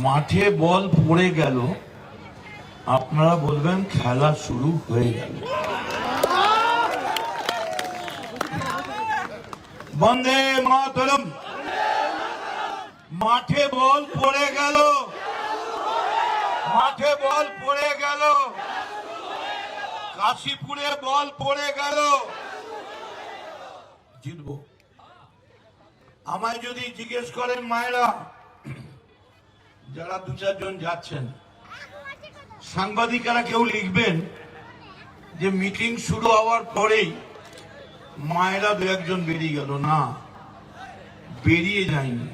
মাঠে বল পড়ে গেল, আপনারা বলবেন খেলা শুরু হয়ে গেল। বন্দে মাতরম। মাঠে বল পড়ে গেল, মাঠে বল পড়ে গেল, কাশীপুরে বল পড়ে গেল, জিতবো। আমায় যদি জিজ্ঞেস করেন মায়েরা, যারা দু চারজন যাচ্ছেন, সাংবাদিকেরা কেউ লিখবেন যে মিটিং শুরু হওয়ার পরেই মায়েরা দু একজন বেরিয়ে গেল, না, বেরিয়ে যায়নি।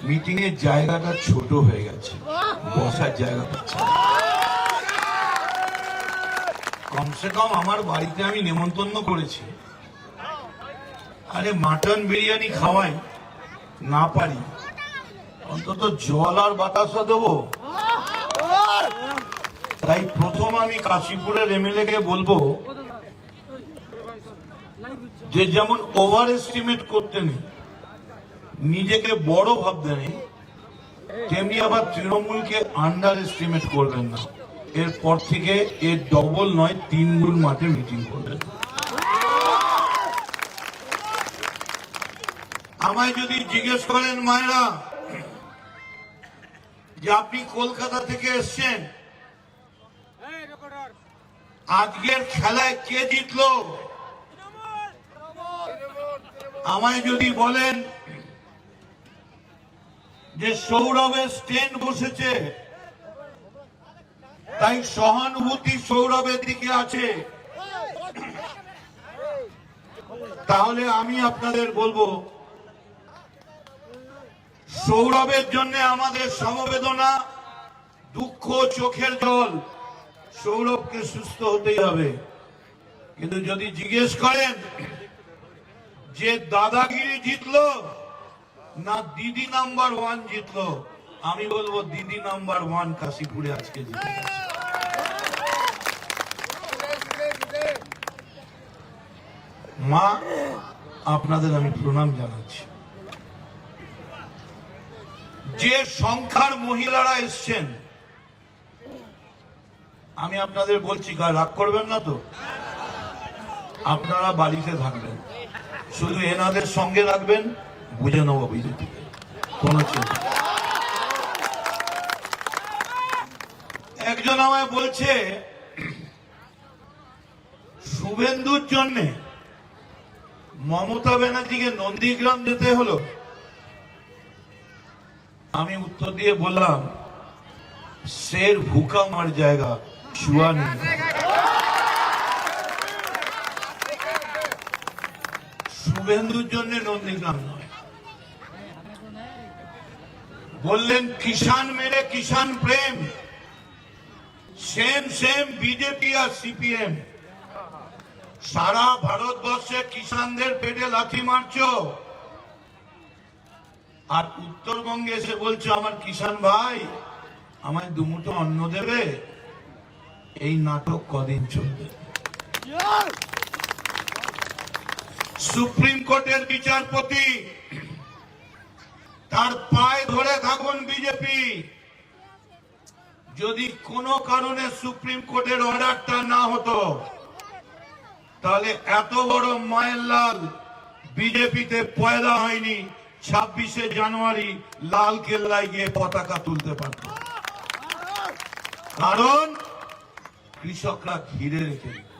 মিটিং এর জায়গাটা ছোট হয়ে গেছে, বসার জায়গা পাচ্ছে। কমসে কম আমার বাড়িতে আমি নেমন্তন্ন করেছি, আরে মাটন বিরিয়ানি খাওয়াই না পারি, অন্তত জল আর বাতাসা দেবো। তাই প্রথম আমি কাশীপুরের এমএলএ কে বলবো যে যেমন ওভার এস্টিমেট করতে নেই, নিজেকে বড় ভাবতে নেই, তেমনি আবার তৃণমূলকে আন্ডার এস্টিমেট করবেন না। এরপর থেকে এর ডবল নয় 3 গুণ মাঠে মিটিং করবেন। আমায় যদি জিজ্ঞেস করেন মায়েরা যে আপনি কলকাতা থেকে এসছেন, আজকের খেলায় কে জিতলো, আমায় যদি বলেন যে সৌরভের স্ট্যান্ড বসেছে, তাই সহানুভূতি সৌরভের দিকে আছে, তাহলে আমি আপনাদের বলবো সৌরভের জন্য আমাদের সমবেদনা, দুঃখ, চোখের জল। সৌরভকে সুস্থ হতেই হবে। কিন্তু যদি জিজ্ঞেস করেন যে দাদাগিরি জিতলো না দিদি নাম্বার 1 জিতলো, আমি বলবো দিদি নাম্বার 1 কাশীপুরে আজকে জিতে গেছে। মা, আপনাদের আমি প্রণাম জানাচ্ছি। যে সংখ্যার মহিলারা এসছেন, আমি আপনাদের বলছি, রাগ করবেন না তো? আপনারা বাড়িতে থাকবেন, শুধু এনাদের সঙ্গে রাখবেন, বুঝে নেব বিজেপি কোন চিন্তা। একজন আমায় বলছে শুভেন্দুর জন্য মমতা ব্যানার্জিকে নন্দীগ্রাম যেতে হলো। আমি উত্তর দিয়ে বললাম, শের ভুকা মার জায়গা, শুয়া নেই। শুভেন্দুর জন্য নন্দীগ্রাম নয়। বললেন কিষান মেরে কিষান প্রেম, সেম সেম বিজেপি আর সিপিএম। সারা ভারতবর্ষে কিষানদের পেটে লাথি মারছো, আর উত্তরবঙ্গে এসে বলছো আমার কিষান ভাই আমায় দুমুঠো অন্ন দেবে। এই নাটক কদিন চলবে? সুপ্রিম কোর্টের বিচারপতি, তার পায়ে ধরে থাকুন বিজেপি। যদি কোনো কারণে সুপ্রিম কোর্টের অর্ডারটা না হতো, তাহলে এত বড় মায়ের লাল বিজেপিতে পয়দা হয়নি 26শে জানুয়ারি লাল কেল্লায় গিয়ে পতাকা তুলতে পারত। কারণ কৃষকরা ঘিরে রেখে দিত।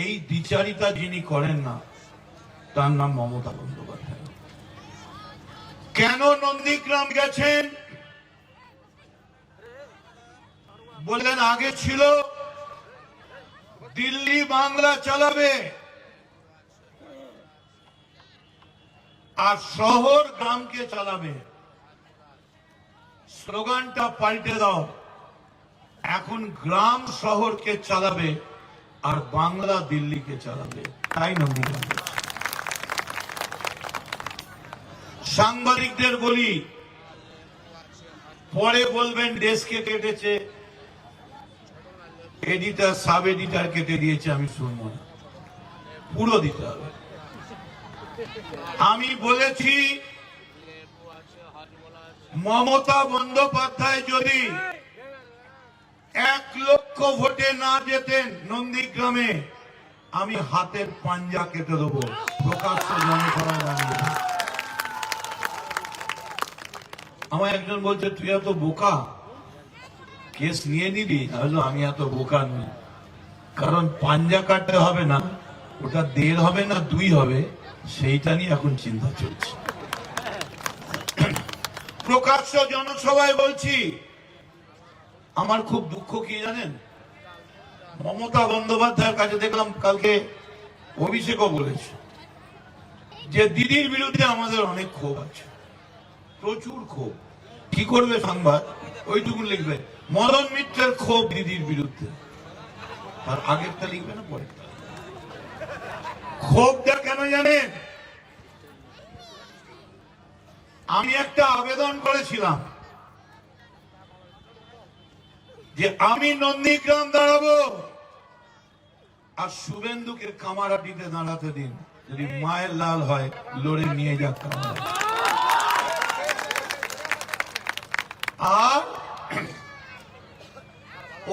এই দ্বিচারিতা যিনি করেন না, তার নাম মমতা বন্দ্যোপাধ্যায়। কেন নন্দীগ্রাম গেছেন? বললেন আগে ছিল দিল্লি বাংলা চালাবে, আর শহর গ্রামকে চালাবে। স্লোগানটা পাল্টে দাও, এখন গ্রাম শহরকে চালাবে আর বাংলা দিল্লিকে চালাবে। তাই নন্দীগ্রাম। সাংবাদিকদের বলি, পরে বলবেন ডেস্কে কেটেছে, এডিটর সাব এডিটর কেটে দিয়েছে, আমি শুনবো না, পুরো দিতে হবে। আমি বলেছি মমতা বন্দ্যোপাধ্যায় যদি 1 লক্ষ ভোটে না যেতেন নন্দীগ্রামে, আমি হাতের পাঞ্জা কেটে দেবো প্রকাশ্য জনসভায় দাঁড়িয়ে। আমার একজন বলছে তুই এত বোকা, কেস নিয়ে নিবি? আমি এত বোকা নই, কারণ পাঞ্জা কাটতে হবে না, ওটা 1.5 হবে না 2 হবে, সেইটা নিয়ে এখন চিন্তা চলছে। প্রকাশ্য জনসভায় বলছি, আমার খুব দুঃখ কি জানেন, মমতা বন্দ্যোপাধ্যায়ের কাছে দেখলাম কালকে অভিষেকও বলেছে যে দিদির বিরুদ্ধে আমাদের অনেক ক্ষোভ আছে, প্রচুর ক্ষোভ। কি করবে সংবাদ? ওইটুকু লিখবে মদন মিত্রের ক্ষোভ দিদির বিরুদ্ধে, আর আগেরটা লিখবে না পরেরটা। ক্ষোভটা কেন জানেন? আমি একটা আবেদন করেছিলাম যে আমি নন্দীগ্রাম দাঁড়াবো আর শুভেন্দুকে কামারহাটিতে দাঁড়াতে দিন, যদি মায়ের লাল হয় লড়ে নিয়ে যাক কামারহাটি। আর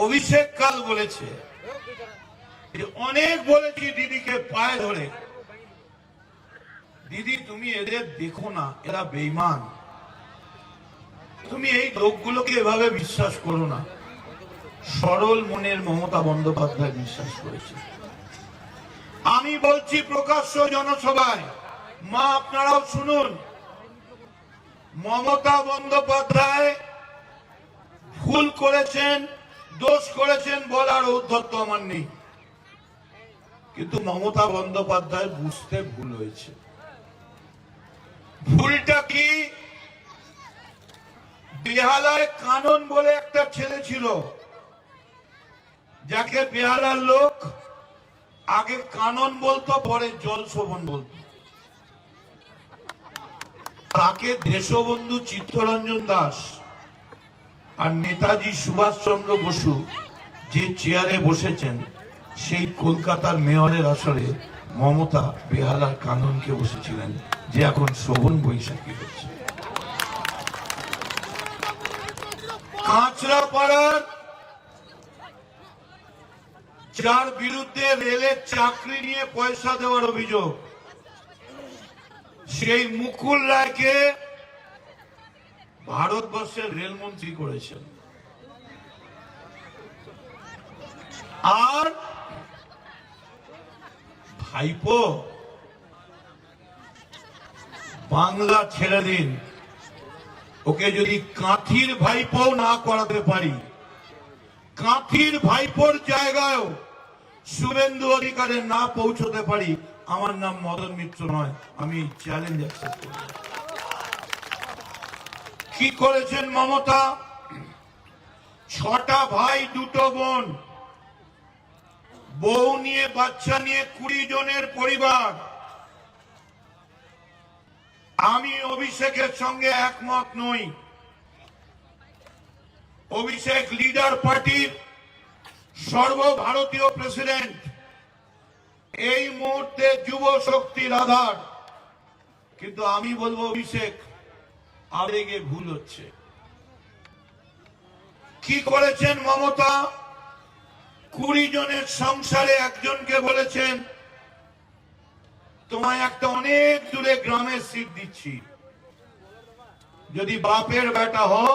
অভিষেক কাল বলেছে যে অনেক বলেছি দিদিকে পায়ে ধরে, দিদি তুমি এদের দেখো না, এরা বেঈমান, তুমি এই লোকগুলোকে এভাবে বিশ্বাস করো না। সরল মনের মমতা বন্দ্যোপাধ্যায় বিশ্বাস করেছে। আমি বলছি প্রকাশ্য জনসভায়, মা আপনারাও শুনুন, মমতা বন্দ্যোপাধ্যায় ভুল করেছেন, দোষ করেছেন বলার ঔদ্ধত্য আমার নেই, কিন্তু মমতা বন্দ্যোপাধ্যায় বুঝতে ভুল হয়েছে। ভুলটা কি? বেহালায় কানন বলে একটা ছেলে ছিল, যাকে বেহালার লোক আগে কানন বলতো, পরে জল শোভন বলতো। তাকে দেশবন্ধু চিত্তরঞ্জন দাস আর নেতাজি সুভাষচন্দ্র বসু যে চেয়ারে বসেছেন, সেই কলকাতার মেয়রের আসরে মমতা বেহালার কাননকে বসেছিলেন, যে এখন শোভন বৈশাখী হচ্ছে। কাঁচরাপাড়ার যার বিরুদ্ধে রেলের চাকরি নিয়ে পয়সা দেওয়ার অভিযোগ, সেই মুকুল রায়কে ভারতবর্ষের রেলমন্ত্রী করেছেন। আর ভাইপো, বাংলা ছেড়ে দিন, ওকে যদি কাঁথির ভাইপো না করাতে পারি, কাঁথির ভাইপোর জায়গায় শুভেন্দু অধিকারে না পৌঁছতে পারি, আমার নাম মদন মিত্র নয়, আমি চ্যালেঞ্জ অ্যাকসেপ্ট করব। কি করেছেন মমতা? 6টা ভাই 2টো বোন, বউ নিয়ে বাচ্চা নিয়ে 20 জনের পরিবার। আমি অভিষেকের সঙ্গে একমত নই। অভিষেক লিডার পার্টির সর্বভারতীয় প্রেসিডেন্ট, এই মুহূর্তে যুব শক্তির আধার, কিন্তু আমি বলবো অভিষেক আবেগে ভুল হচ্ছে। কি করেছেন মমতা? 20 জনের সংসারে একজনকে বলেছেন তোমায় একটা অনেক দূরে গ্রামের সিট দিচ্ছি, যদি বাপের বেটা হও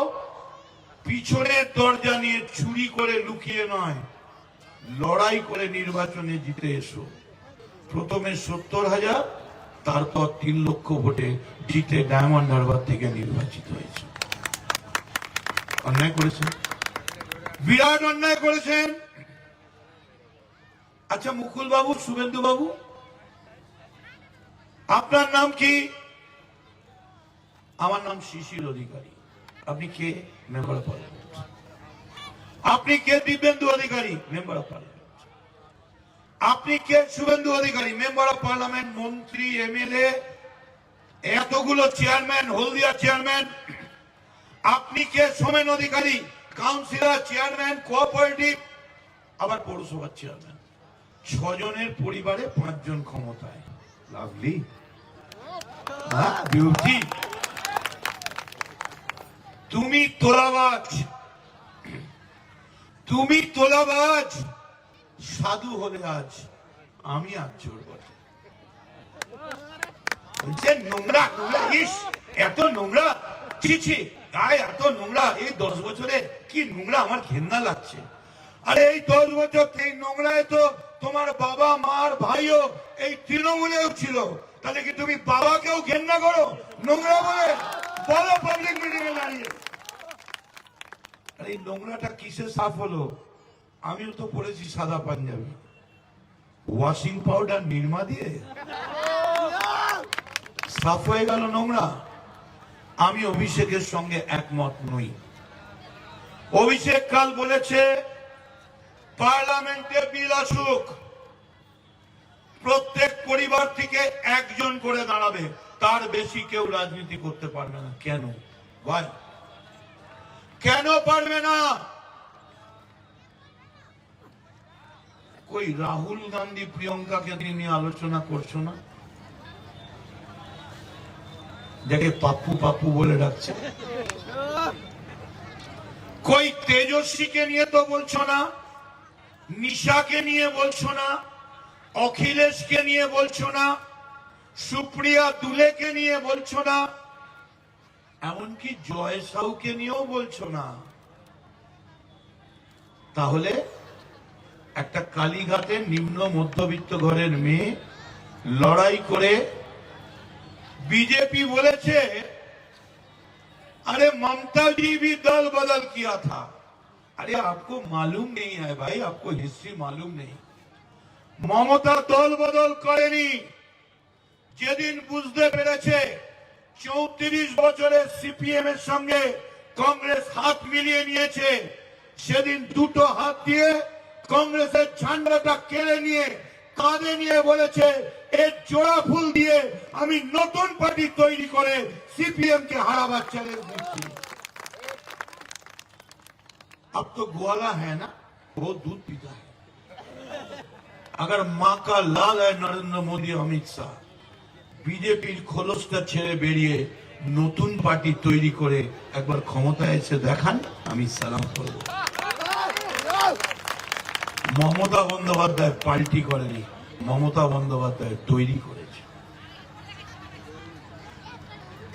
পিছনের দরজা নিয়ে চুরি করে লুকিয়ে নয়, লড়াই করে নির্বাচনে জিতে এসো। প্রথমে 70,000, তারপর 3 লক্ষ ভোটে জিতে ডায়মন্ড হারবার থেকে নির্বাচিত হয়েছে। অন্যায় করেছেন, বিরাট অন্যায় করেছেন। আচ্ছা মুকুল বাবু, শুভেন্দু বাবু, আপনার নাম কি? আমার নাম শিশির অধিকারী। আপনি কে? Member of parliament. আপনি কে? দিব্যেন্দু অধিকারী, মেম্বার অফ পার্লামেন্ট। আপনি কে? Suvendu Adhikari, member of parliament, মন্ত্রী, এমএলএ, এতগুলো চেয়ারম্যান, হলদিয়া চেয়ারম্যান। আপনি কে? সোমেন অধিকারী, কাউন্সিলর, চেয়ারম্যান, কোঅপারেটিভ, আবার পৌরসভার চেয়ারম্যান। 6 জনের পরিবারে 5 জন ক্ষমতায়। Lovely, beauty. তুমি তোলাবাজ, তুমি তোলাবাজ। সাধু হলে আজ আমি আজ চোর বটে। বলছে নোংরা নোংরা, ইস এত নোংরা, ছি গায়ে এত নোংরা, এই 10 বছরে কি নোংরা, আমার ঘেন্না লাগছে। আরে এই 10 বছর এই নোংরায় তো তোমার বাবা মার ভাইও এই তৃণমূলেও ছিল, তাহলে কি তুমি বাবাকেও ঘেন্না করো নোংরা বলে? বলো পাবলিক মিটিং এ দাঁড়িয়ে। এই নোংরাটা কিসে সাফ হলো? আমিও তো পড়েছি সাদা পাঞ্জাবি, ওয়াশিং পাউডার নির্মা দিয়ে সাফ হয়ে গেল নোংরা। আমি অভিষেকের সঙ্গে একমত নই। অভিষেক কাল বলেছে পার্লামেন্টে বিল আসুক, প্রত্যেক পরিবার থেকে একজন করে দাঁড়াবে, তার বেশি কেউ রাজনীতি করতে পারবে না। কেন ভাই, কেন পারবে না? কই রাহুল গান্ধী প্রিয়ঙ্কাকে নিয়ে আলোচনা করছো না? যাকে পাপ্পু পাপ্পু বলে ডাকছে। কই তেজস্বীকে নিয়ে তো বলছো না, নিশাকে নিয়ে বলছো না, অখিলেশকে নিয়ে বলছো না, সুপ্রিয়া দুলেকে নিয়ে বলছো না, এমনকি জয় সাউকে নিয়েও বলছো না। তাহলে একটা কালীঘাটের নিম্ন মধ্যবিত্ত ঘরের মেয়ে লড়াই করে बीजेपी বলেছে अरे ममता जी भी दल बदल किया था। अरे आपको मालूम नहीं है भाई, आपको हिस्ट्री मालूम नहीं। ममता दल बदल करेनी, যেদিন বুঝতে পেরেছে 34 বছরে সিপিএম এর সঙ্গে কংগ্রেস হাত মিলিয়ে নিয়েছে, সেদিন দুটো হাত দিয়ে কংগ্রেসের ঝান্ডাটা কেড়ে নিয়ে কাঁধে নিয়ে বলেছে এর জোড়া ফুল দিয়ে আমি নতুন পার্টি তৈরি করে सीपीएम के हराবার চ্যালেঞ্জ দিচ্ছি। अब तो ग्वाला है ना, वो दूध पीता है। अगर माँ का लाल है नरेंद्र मोदी अमित शाह, বিজেপির খোলসটা ছেড়ে বেরিয়ে নতুন পার্টি তৈরি করে একবার ক্ষমতায় এসে দেখান, আমি সালাম করব। মমতা বন্দ্যোপাধ্যায় পাল্টি করেনি, মমতা বন্দ্যোপাধ্যায় তৈরি করেছে।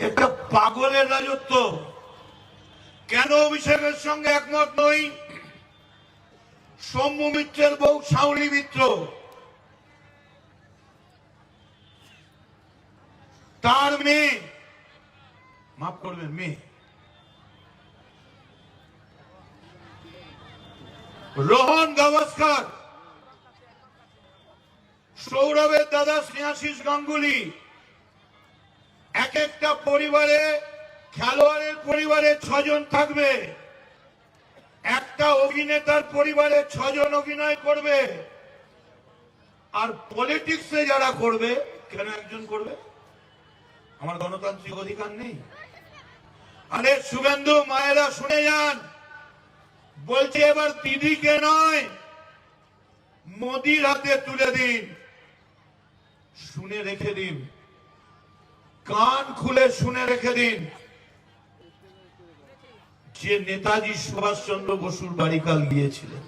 একটা পাগলের রাজত্ব। কেন অভিষেকের সঙ্গে একমত নই? সৌম্য মিত্রের বউ শাওনি মিত্র, তার মেয়ে, মাফ করবেন মেয়ে, রোহন গাভাস্কর, সৌরভের দাদা স্নেহাশিস গাঙ্গুলি, এক একটা পরিবারে, খেলোয়াড়ের পরিবারে 6 জন থাকবে, একটা অভিনেতার পরিবারে 6 জন অভিনয় করবে। আর পলিটিক্সে যারা করবে, কেন একজন করবে? আমার গণতান্ত্রিক অধিকার নেই? আরে শুভেন্দু মায়েরা শুনে যান, বলছে এবার দিদিকে নয় মোদির হাতে তুলে দিন। শুনে রেখে দিন, কান খুলে শুনে রেখে দিন, যে নেতাজি সুভাষচন্দ্র বসুর বাড়িকাল গিয়েছিলেন,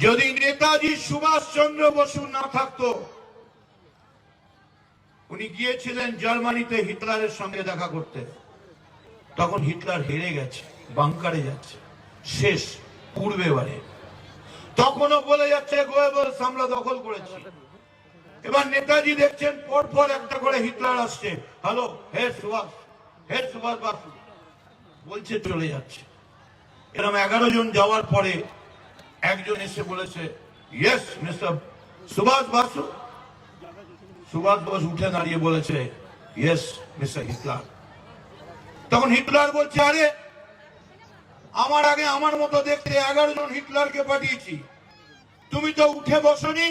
যদি নেতাজি সুভাষচন্দ্র বসু না থাকতো, উনি গিয়েছিলেন জার্মানিতে হিটলারের সঙ্গে দেখা করতে, তখন হিটলার হেরে গেছে, বাংকারে যাচ্ছে, শেষ পূর্বে বারে, তখনও বলে যাচ্ছে গোয়েবলস আমরা দখল করেছি। এবার নেতাজি দেখছেন পরপর একটা করে হিটলার আসছে, হ্যালো হে সুভাষ, হে সুভাষ বাসু বলছে, চলে যাচ্ছে। এরকম 11 জন যাওয়ার পরে একজন এসে বলেছে ইয়েস মিস্টার সুভাষ বাসু। সুভাষ বোস উঠে দাঁড়িয়ে বলেছে ইয়েস মিস্টার হিটলার। তখন হিটলার বলছে আরে আমার আগে আমার মতো দেখতে 11 জন হিটলারকে পাঠিয়েছি, তুমি তো উঠে বসনি,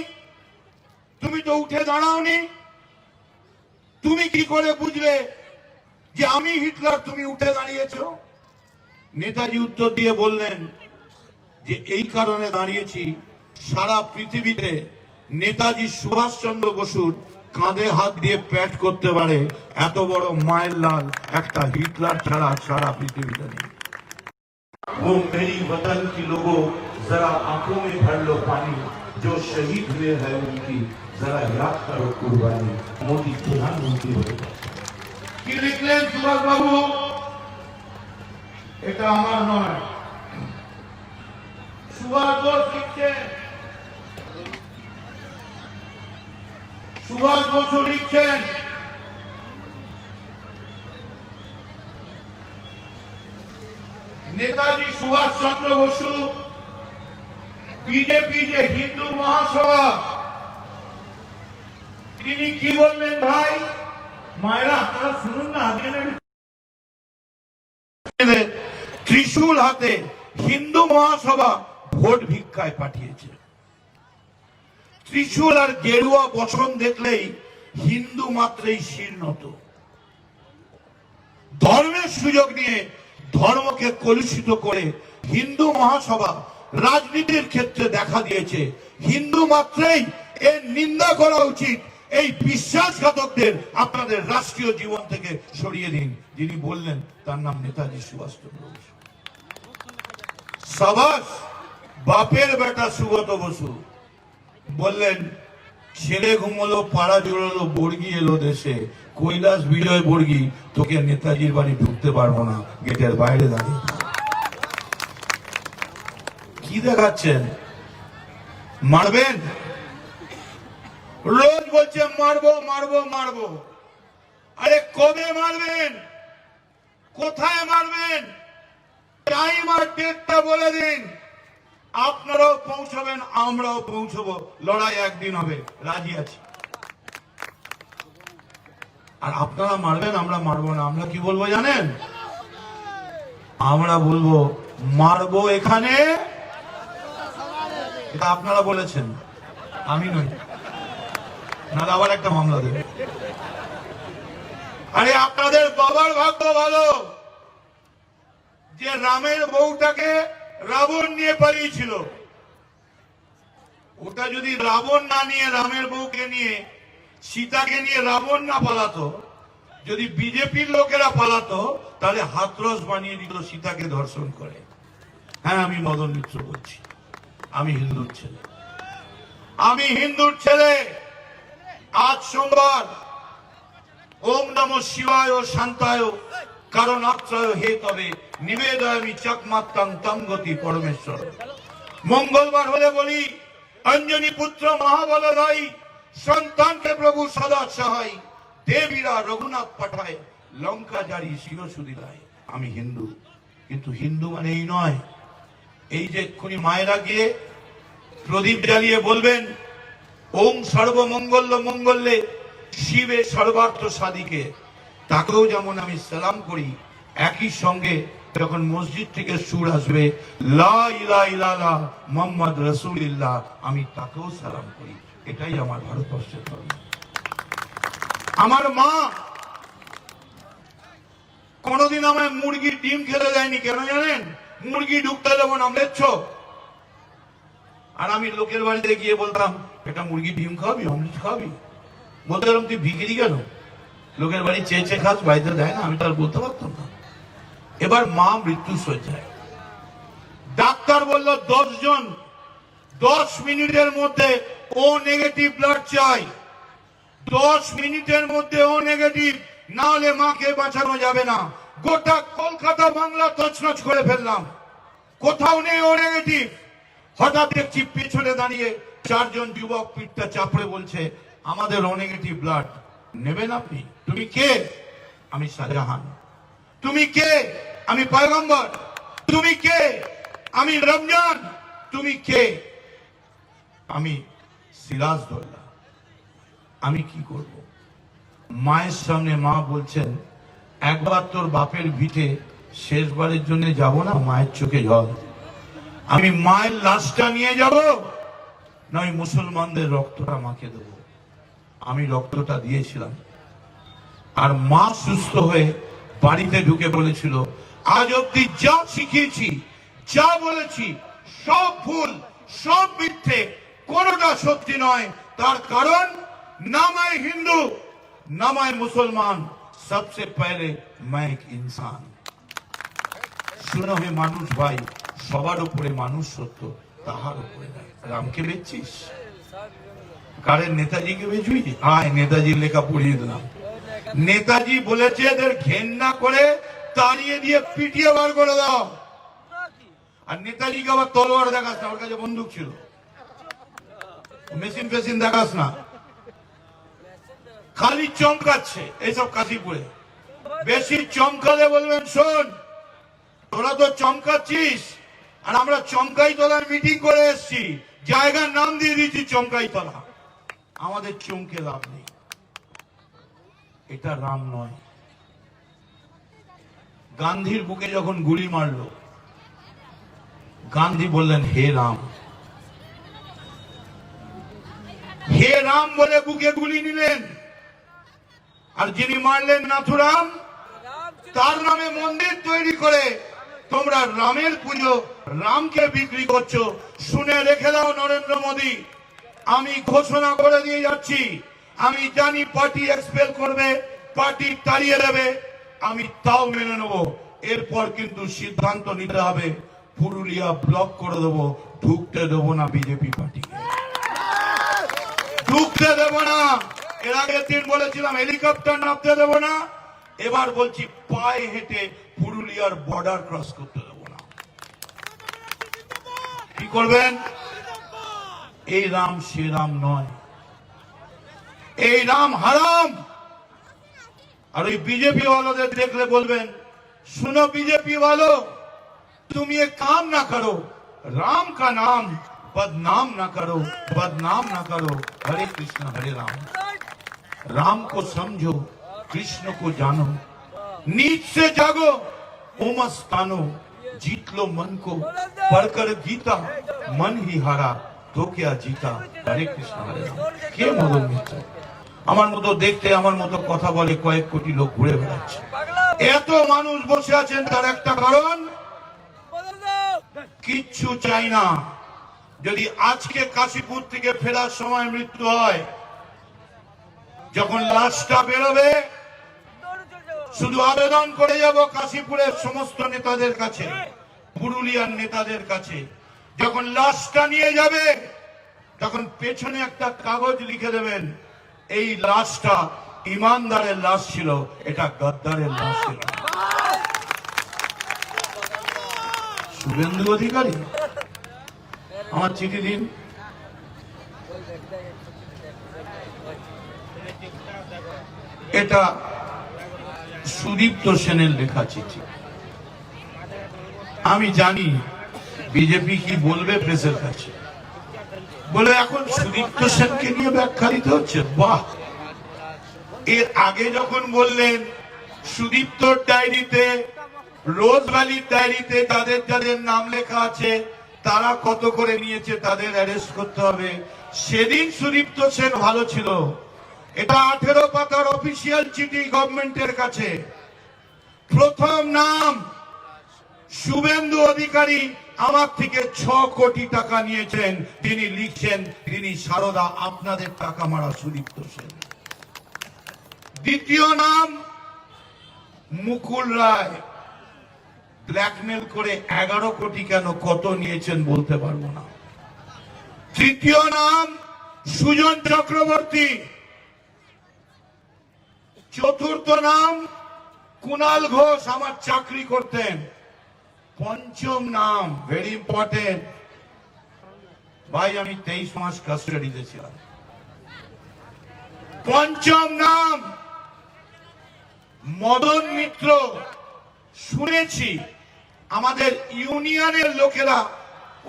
তুমি তো উঠে দাঁড়াওনি, তুমি কি করে বুঝলে যে আমি হিটলার, তুমি উঠে দাঁড়িয়েছো? নেতাজি উত্তর দিয়ে বললেন যে এই কারণে দাঁড়িয়েছি, সারা পৃথিবীতে নেতাজি সুভাষচন্দ্র বসুর কাঁধে হাত দিয়ে প্যাট করতে পারে এত বড় মায়ের লাল একটা হিটলার ছাড়া সারা পৃথিবীতে নেই। वो मेरी वतन की लोगों जरा आंखों में भर लो पानी, जो शहीद हुए हैं उनकी जरा याद करो कुर्बानी। मोदी प्रधानमंत्री হয়ে কি লিখলেন সুভাষ বাবু? এটা আমার নয়, সুভাষ বোস লিখছেন। সুভাষ বসু লিখছেন নেতাজি সুভাষ চন্দ্র বসু বিজেপি যে হিন্দু মহাসভা, তিনি কি বললেন ভাই? মায়েরা আপনারা শুনুন না। ত্রিশূল হাতে হিন্দু মহাসভা ভোট ভিক্ষায় পাঠিয়েছে। ত্রিশূল আর গেরুয়া বসন দেখলেই হিন্দু মাত্রেই শীর্ণত। ধর্মের সুযোগ নিয়ে ধর্মকে কলুষিত করে হিন্দু মহাসভা রাজনীতির ক্ষেত্রে দেখা দিয়েছে। হিন্দু মাত্রেই এর নিন্দা করা উচিত। এই বিশ্বাসঘাতকদের আপনাদের রাষ্ট্রীয় জীবন থেকে সরিয়ে দিন। যিনি বললেন তার নাম নেতাজি সুভাষচন্দ্র বসু। সাবাস বাপের বেটা সুগত বসু বললেন ছেলে ঘুমলো পাড়া জোড়ালো বর্গি এলো দেশে, কৈলাস বিজয় বর্গি তোকে নেতাজির বাড়ি ঢুকতে পারবো না, গেটের বাইরে দাঁড়িয়ে। কি দেখাচ্ছেন? মারবেন? রোজ বলছে মারবো মারবো মারবো। আরে কবে মারবেন? কোথায় মারবেন? টাইম আর ডেটটা বলে দিন। আপনারাও পৌঁছবেন, আমরাও পৌঁছবো। লড়াই একদিন হবে, রাজি আছি। আর আপনারা মারবেন, আমরা মারবো না। আমরা কি বলবো জানেন? আমরা বলবো মারবো এখানে। এটা আপনারা বলেছেন, আমি নই, না আবার একটা মামলা দেবে। আরে আপনাদের বাবার ভাগ্য ভালো যে রামের বউটাকে রাবণ নিয়ে পালিয়েছিল। ওটা যদি রাবণ না নিয়ে রামের বউকে নিয়ে সীতাকে নিয়ে রাবণ না পালাতো, যদি বিজেপির লোকেরা পালাতো, তাহলে হাতরস বানিয়ে দিত সীতাকে ধর্ষণ করে। হ্যাঁ, আমি মদন মিত্র বলছি, আমি হিন্দুর ছেলে, আমি হিন্দুর ছেলে। আজ সোমবার ওম নমঃ শিবায় ও শান্তায় কারণ আত্রায় হে তবে নিবেদয়ামি চকমাত্তাং তং গতি পরমেশ্বর। মঙ্গলবার হলে বলি অঞ্জনী পুত্র মহাবলদায়ী সন্তানকে প্রভু সদা সহায়, দেবীরা রঘুনাথ পাঠায় লঙ্কা জারি শিরসুদিলায়। আমি হিন্দু, কিন্তু হিন্দু মানে এই নয়। এই যে এক্ষুনি মায়েরা গিয়ে প্রদীপ জ্বালিয়ে বলবেন ওং সর্বমঙ্গল মঙ্গলে শিবে সর্বার্থ সাদিকে, তাকেও যেমন আমি সালাম করি, একই সঙ্গে যখন মসজিদ থেকে সুর আসবে লা ইলাহা ইল্লাল্লাহ মুহাম্মদ রাসূলুল্লাহ, আমি তাকেও সালাম করি। এটাই আমার ভারতবর্ষের ধর্ম। আমার মা কোনদিন আমায় মুরগির ডিম খেতে দেয়নি। কেন জানেন? মুরগি ঢুকতে দেবো না, মেচ্ছ। আর আমি লোকের বাড়িতে গিয়ে বলতাম এটা মুরগি ডিম খাওয়াবি, অমলেট খাওয়াবি? বলতে গেলাম তুই ভিখিরি কেন? লোকের বাড়ি চেয়ে চেয়ে খাস, বাড়িতে দেয় না। আমি তার বলতে পারতাম না। এবার মা মৃত্যু শয্যায়, ডাক্তার বলল 10 জন 10 মিনিটের মধ্যে ও নেগেটিভ ব্লাড চাই। 10 মিনিটের মধ্যে ও নেগেটিভ, না হলে মাকে বাঁচানো যাবে না। গোটা কলকাতা বাংলা তছনছ করে ফেললাম, কোথাও নেই ও নেগেটিভ। হঠাৎ দেখছি পেছনে দাঁড়িয়ে 4 জন যুবক পিঠটা চাপড়ে বলছে আমাদের ও নেগেটিভ ব্লাড নেবেন আপনি? তুমি কে? আমি শাহজাহান। তুমি কে? আমি পয়গম্বর। তুমি কে? আমি রমজান। তুমি কে? আমি সিরাজদৌল্লা। আমি কি করব? মায়ের সামনে মা বলছেন একবার তোর বাপের ভিটে শেষবারের জন্য যাব না? মায়ের চোখে জল। আমি মায়ের লাশটা নিয়ে যাব, না আমি মুসলমানদের রক্তটা মাকে দেব। আমি রক্তটা দিয়েছিলাম। আর মা সুস্থ হয়ে বাড়িতে ঢুকে বলেছিল আজ অব্দি যা শিখিয়েছি, যা বলেছি সব ভুল, সব মিথ্যে, কোনোটা সত্যি নয়। তার কারণ ना मैं हिंदू ना मैं मुसलमान, सबसे पहले मैं एक इंसान। শুনো হে মানুষ ভাই, সবার উপরে মানুষ সত্য, তাহার উপরে নাই। রামকে বেচছিস? কারের নেতাজিকে বেচবি? আয় নেতাজির লেখা পড়িয়ে দিলাম। নেতাজি বলেছে এদের ঘেন্না করে তাড়িয়ে দিয়ে পিটিয়ে বার করে দাও। আর নেতাজিকে আবার তলোয়ার দেখাস না, ওর কাছে বন্দুক ছিল। মেশিন ফেসিন দেখাস না, খালি চমকাচ্ছে এইসব কাশিপুরে। বেশি চমকালে বলবেন শোন তোরা তো চমকাচ্ছিস, আর আমরা চমকাই তলার মিটিং করে এসছি, জায়গার নাম দিয়ে দিচ্ছি চমকাই তলা। আমাদের চমকে লাভ নেই, এটা রাম নয়। গান্ধীর বুকে যখন গুলি মারল, গান্ধী বললেন হে রাম, হে রাম বলে বুকে গুলি নিলেন। আর যিনি মারলেন নাথুরাম, তার নামে মন্দির তৈরি করে তোমরা রামের পুজো, রামকে বিক্রি করছো। শুনে রেখে দাও নরেন্দ্র মোদী, আমি ঘোষণা করে দিয়ে যাচ্ছি, আমি জানি পার্টি এক্সপেল করবে, পার্টি তাড়িয়ে দেবে, আমি তাও মেনে নেব। এরপর কিন্তু সিদ্ধান্ত নিতে হবে, পুরুলিয়া ব্লক করে দেবো, ঢুকতে দেবো না বিজেপি পার্টিকে, ঢুকতে দেবো না। এর আগের দিন বলেছিলাম হেলিকপ্টার নামতে দেবো না, এবার বলছি পায়ে হেঁটে পুরুলিয়ার বর্ডার ক্রস করতে দেবো না। কি করবেন? এই রাম সে রাম নয়, এই রাম হারাম। আর ওই বিজেপি वालों देखले বলবেন, सुनो बीजेपी वालों, तुम ये काम ना करो, राम का नाम बदनाम ना करो, बदनाम ना करो। हरे कृष्ण हरे राम, राम को समझो, कृष्ण को जानो, नीच से जागो, उमस तानो, जीत लो मन को, पढ़कर गीता, मन ही हारा तो क्या जीता। हरे कृष्ण हरे राम। কে মদন মিত্র? আমার মতো দেখতে, আমার মতো কথা বলে কয়েক কোটি লোক ঘুরে বেড়াচ্ছে। এত মানুষ বসে আছেন, তার একটা কারণ, কিচ্ছু চাই না। যদি আজকে কাশীপুর থেকে ফেরার সময় মৃত্যু হয়, যখন লাশটা বেরোবে, শুধু আবেদন করে যাব কাশীপুরের সমস্ত নেতাদের কাছে, পুরুলিয়ার নেতাদের কাছে, যখন লাশটা নিয়ে যাবে তখন পেছনে একটা কাগজ লিখে দেবেন, এই লাশটা ইমানদারের লাশ ছিল, এটা গদ্দারের লাশ ছিল। শুভেন্দু অধিকারী আমার চিঠি দিন। এটা সুদীপ্ত সেনের লেখা চিঠি। আমি জানি বিজেপি কি বলবে প্রেসের কাছে, বলে এখন সুদীপ্ত সেনকে নিয়ে ব্যাখ্যা দিতে হচ্ছে। বাহ, এর আগে যখন বললেন সুদীপ্তর ডায়েরিতে, রোজ ভ্যালির ডায়েরিতে যাদের যাদের নাম লেখা আছে তারা কত করে নিয়েছে, তাদের অ্যারেস্ট করতে হবে, সেদিন সুদীপ্ত সেন ভালো ছিল। এটা 18 পাতার অফিসিয়াল চিঠি গভর্নমেন্টের কাছে। প্রথম নাম শুভেন্দু অধিকারী, আমার থেকে 6 কোটি টাকা নিয়েছেন, তিনি লিখছেন তিনি সারদা আপনাদের টাকা মারা সুদীপ্ত সেন। দ্বিতীয় নাম মুকুল রায়, ব্ল্যাকমেল করে 11 কোটি, কেন কত নিয়েছেন বলতে পারবো না। তৃতীয় নাম সুজন চক্রবর্তী। চতুর্থ নাম কুণাল ঘোষ, আমার চাকরি করতেন। পঞ্চম নাম ভেরি ইম্পর্টেন্ট, ভাই আমি 23 মাস কাস্টাডিতে ছিলাম। পঞ্চম নাম মদন মিত্র। শুনেছি আমাদের ইউনিয়নের লোকেরা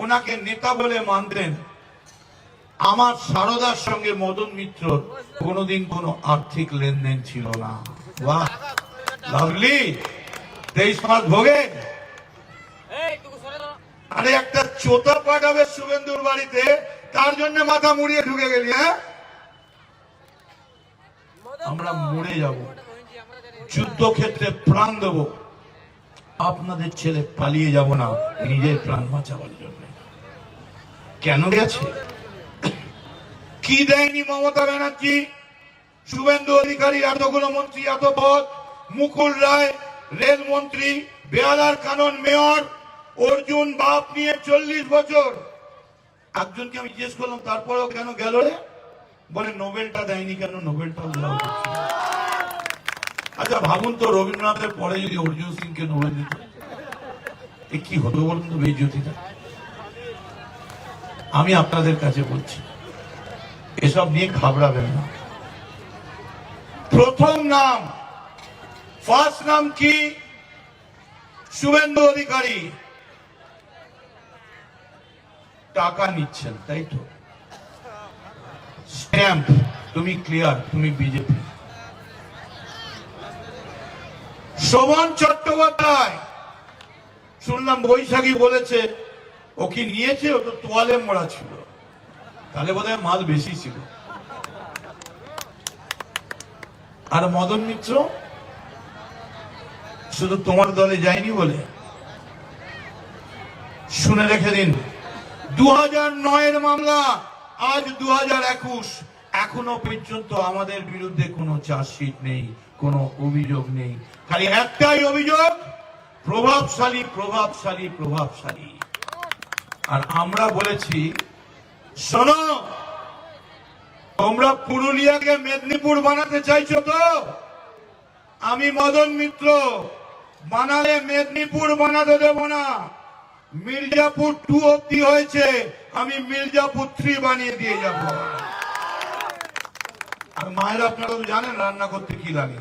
ওনাকে নেতা বলে মানতেন। আমার সারদার সঙ্গে মদন মিত্র কোনোদিন কোনো আর্থিক লেনদেন ছিল না। বাহ, লাভলি। 23 মাস ভোগে। আরে একটা চোতা পাঠাবে শুভেন্দুর বাড়িতে, তার জন্য মাথা মুড়িয়ে ঢুকে গেলি। হ্যাঁ, আমরা মরে যাব, যুদ্ধক্ষেত্রে প্রাণ দেব, আপনাদের ছেলে পালিয়ে যাব না নিজের প্রাণ বাঁচাবার জন্য। কেন গেছে? কি দেয়নি মমতা ব্যানার্জি? শুভেন্দু অধিকারী এতগুলো মন্ত্রী, এত পদ, মুকুল রায় রেলমন্ত্রী, বেহালার কানন মেয়র, অর্জুন বাপ নিয়ে 40 বছর। একজনকে আমি জিজ্ঞেস করলাম তারপরেও কেন গেল রে, বলে নোবেলটা দেয়নি কেন, নোবেলটা দেওয়া উচিত ছিল। আচ্ছা ভাবুন তো, রবীন্দ্রনাথের পরে যদি অর্জুন সিংকে নোবেল দিত, এ কি হতো বলুন তো বেজ্জতিটা। আমি আপনাদের কাছে বলছি, এসব নিয়ে ঘাবড়াবেন না। প্রথম নাম, ফার্স্ট নাম কি? শুভেন্দু অধিকারী। টাকা নিচ্ছেন তাই তো, স্ট্যাম্প, তুমি ক্লিয়ার, তুমি বিজেপি। শোভন চট্টোপাধ্যায়, শুনলাম বৈশাখী বলেছে ও কি নিয়েছে, ও তো তোয়ালে মোড়া ছিল, তাহলে বোধহয় মাল বেশি ছিল। আর মদন মিত্র শুধু তোমার দলে যায়নি বলে, শুনে রেখে দিন, 2009-এর মামলা, আজ 2021, এখনো পর্যন্ত আমাদের বিরুদ্ধে কোনো চার্জশিট নেই, কোনো অভিযোগ নেই। খালি একটাই অভিযোগ, প্রভাবশালী প্রভাবশালী প্রভাবশালী। আর আমরা বলেছি, শোনো, তোমরা পুরুলিয়াকে মেদিনীপুর বানাতে চাইছো তো, আমি মদন মিত্র বানালে মেদিনীপুর বানাতে দেব না। মির্জাপুর 2 অব্দি হয়েছে, আমি মির্জাপুর 3 বানিয়ে দিয়ে যাব। আর মায়ের আপনারা তো জানেন রান্না করতে কি লাগে,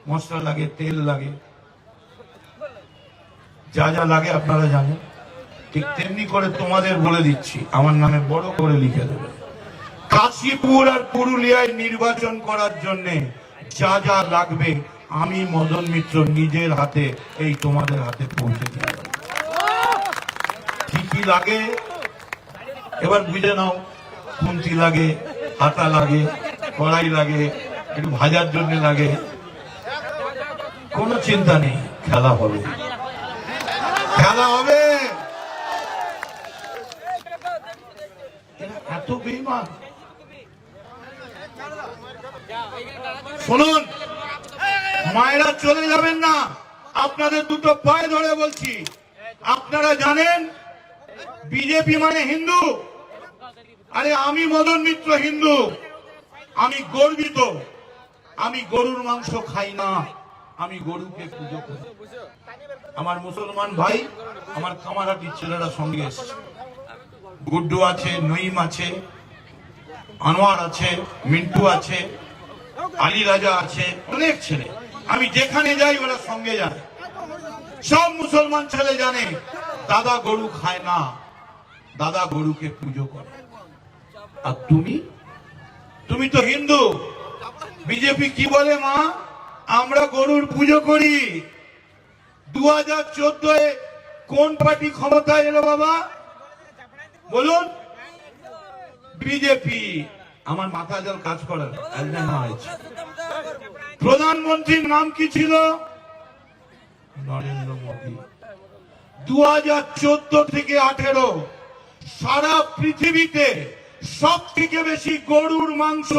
মশলা লাগে, তেল লাগে, যা যা লাগে আপনারা জানেন। ঠিক তেমনি করে তোমাদের বলে দিচ্ছি, আমার নামে বড় করে লিখে দেবে, কাশীপুর আর পুরুলিয়ায় নির্বাচন করার জন্য যা যা লাগবে আমি মদন মিত্র নিজের হাতে এই তোমাদের হাতে পৌঁছে দিয়ে দেব। কি কি লাগে এবার বুঝে নাও। খুন্তি লাগে, হাতা লাগে, কড়াই লাগে, একটু ভাজার জন্য লাগে, কোনো চিন্তা নেই, খেলা হবে, খেলা হবে। এত বেঈমান, শুনুন মায়েরা চলে যাবেন না, আপনাদের দুটো পায়ে ধরে বলছি। আপনারা জানেন বিজেপি মানে হিন্দু, আরে আমি মদন মিত্র হিন্দু, আমি গর্বিত। আমি গরুর মাংস খাই না, আমি গরুকে পুজো করি। আমার মুসলমান ভাই, আমার কামারহাটির ছেলেরা সঙ্গে এসছে, গুড্ডু আছে, নঈম আছে, আনোয়ার আছে, মিন্টু আছে, আলী রাজা আছে, অনেক ছেলে। আমি যেখানে যাই ওরা সঙ্গে যায়। সব মুসলমান ছেলে জানে দাদা গরু খায় না, দাদা গরুকে পুজো করে। আর তুমি তো হিন্দু। বিজেপি কি বলে, মা আমরা গরুর পুজো করি। 2014-এ কোন পার্টি ক্ষমতায় এলো বাবা বলুন? বিজেপি। আমার মাথা জল কাজ করে না। প্রধানমন্ত্রীর নাম কি ছিল? নরেন্দ্র মোদী। 2014 থেকে 18 সারা পৃথিবীতে সব থেকে বেশি গরুর মাংস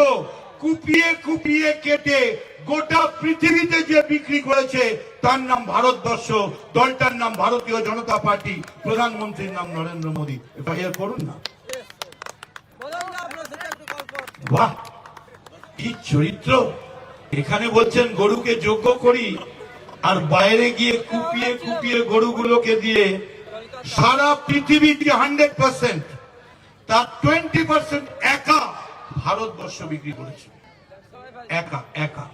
কুপিয়ে কুপিয়ে কেটে গোটা পৃথিবীতে যে বিক্রি করেছে তার নাম ভারতবর্ষ, দলটার নাম ভারতীয় জনতা পার্টি, প্রধানমন্ত্রীর নাম নরেন্দ্র মোদী। এফআইআর করুন না। বাহ, কি চরিত্র! এখানে বলছেন গরুকে যজ্ঞ করি, আর বাইরে গিয়ে কুপিয়ে কুপিয়ে গরুগুলোকে দিয়ে সারা পৃথিবীতে 100%, তার 20% একা ভারতবর্ষ বিক্রি করেছে। একা একা।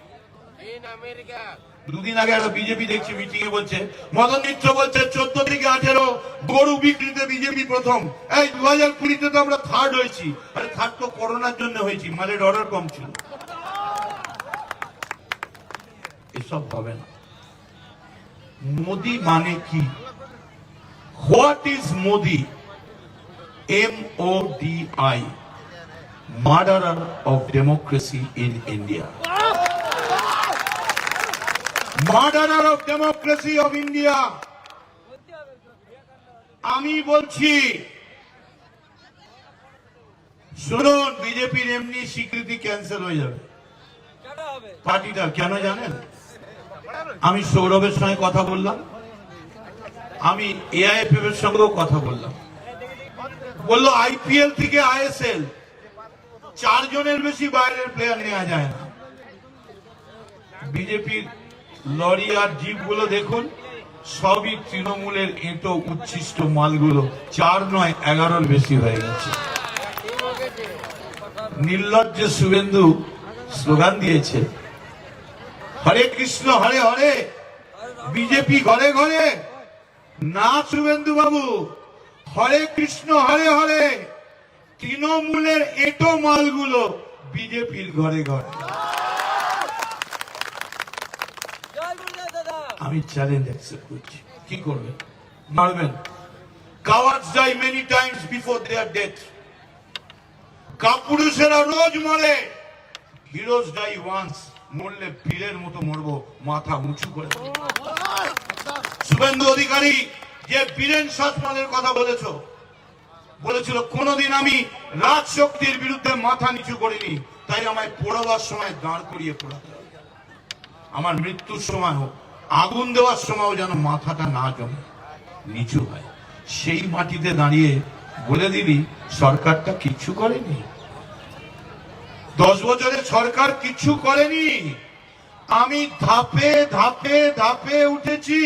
দুদিন আগে একটা বিজেপি দেখছি মিটিং এ বলছে, মদন মিত্র বলছে 14 থেকে 18 গরু বিক্রিতে বিজেপি প্রথম। এই 2020-তে তো আমরা থার্ড হয়েছি। আরে থার্ড তো করোনার জন্য হয়েছি, মালের অর্ডার কম ছিল। এসব হবে না। মোদি মানে কি? What is Modi? MODI, murderer of democracy in India. Murderer of democracy of India. আমি বলছি, শুনুন, বিজেপির এমনি স্বীকৃতি ক্যান্সেল হয়ে যাবে। পার্টিটা কেন জানেন? আমি সৌরভের সঙ্গে কথা বললাম, আমি এআইএফএফ এর সঙ্গেও কথা বললাম। বললো আইপিএল থেকে আইএসএল 4 জনের বেশি বাইরের প্লেয়ার নেওয়া যায় না। বিজেপির লরি আর জিপ গুলো দেখুন, সবই তৃণমূলের এঁটো উচ্ছিষ্ট মালগুলো, 4 নয় 11-র বেশি হয়ে গেছে। নির্লজ্জ শুভেন্দু স্লোগান দিয়েছে হরে কৃষ্ণ হরে হরে, বিজেপি ঘরে ঘরে। না শুভেন্দু বাবু, হরে কৃষ্ণ হরে হরে তৃণমূলের এঁটো মালগুলো বিজেপির ঘরে ঘরে। আমি চ্যালেঞ্জ অ্যাকসেপ্ট করছি, কি করবেন? মারবেন? Cowards die many times before their death. কাপুরুষেরা রোজ মরে, হিরোজ ডাই ওয়ান্স। মরলে বীরের মতো মরবো, মাথা উঁচু করে। শুভেন্দু অধিকারী যে বীরেন শাসনের কথা বলেছিল, কোনদিন আমি রাজশক্তির বিরুদ্ধে মাথা নিচু করিনি, তাই আমায় পোড়াবার সময় দাঁড় করিয়ে পোড়াতে হবে। আমার মৃত্যুর সময় হোক, আগুন দেওয়ার সময়ও যেন মাথাটা না জমে, নিচু হয়। সেই মাটিতে দাঁড়িয়ে বলে দিলি সরকারটা কিচ্ছু করেনি। 10 বছরে সরকার কিচ্ছু করেনি। আমি ধাপে ধাপে ধাপে উঠেছি,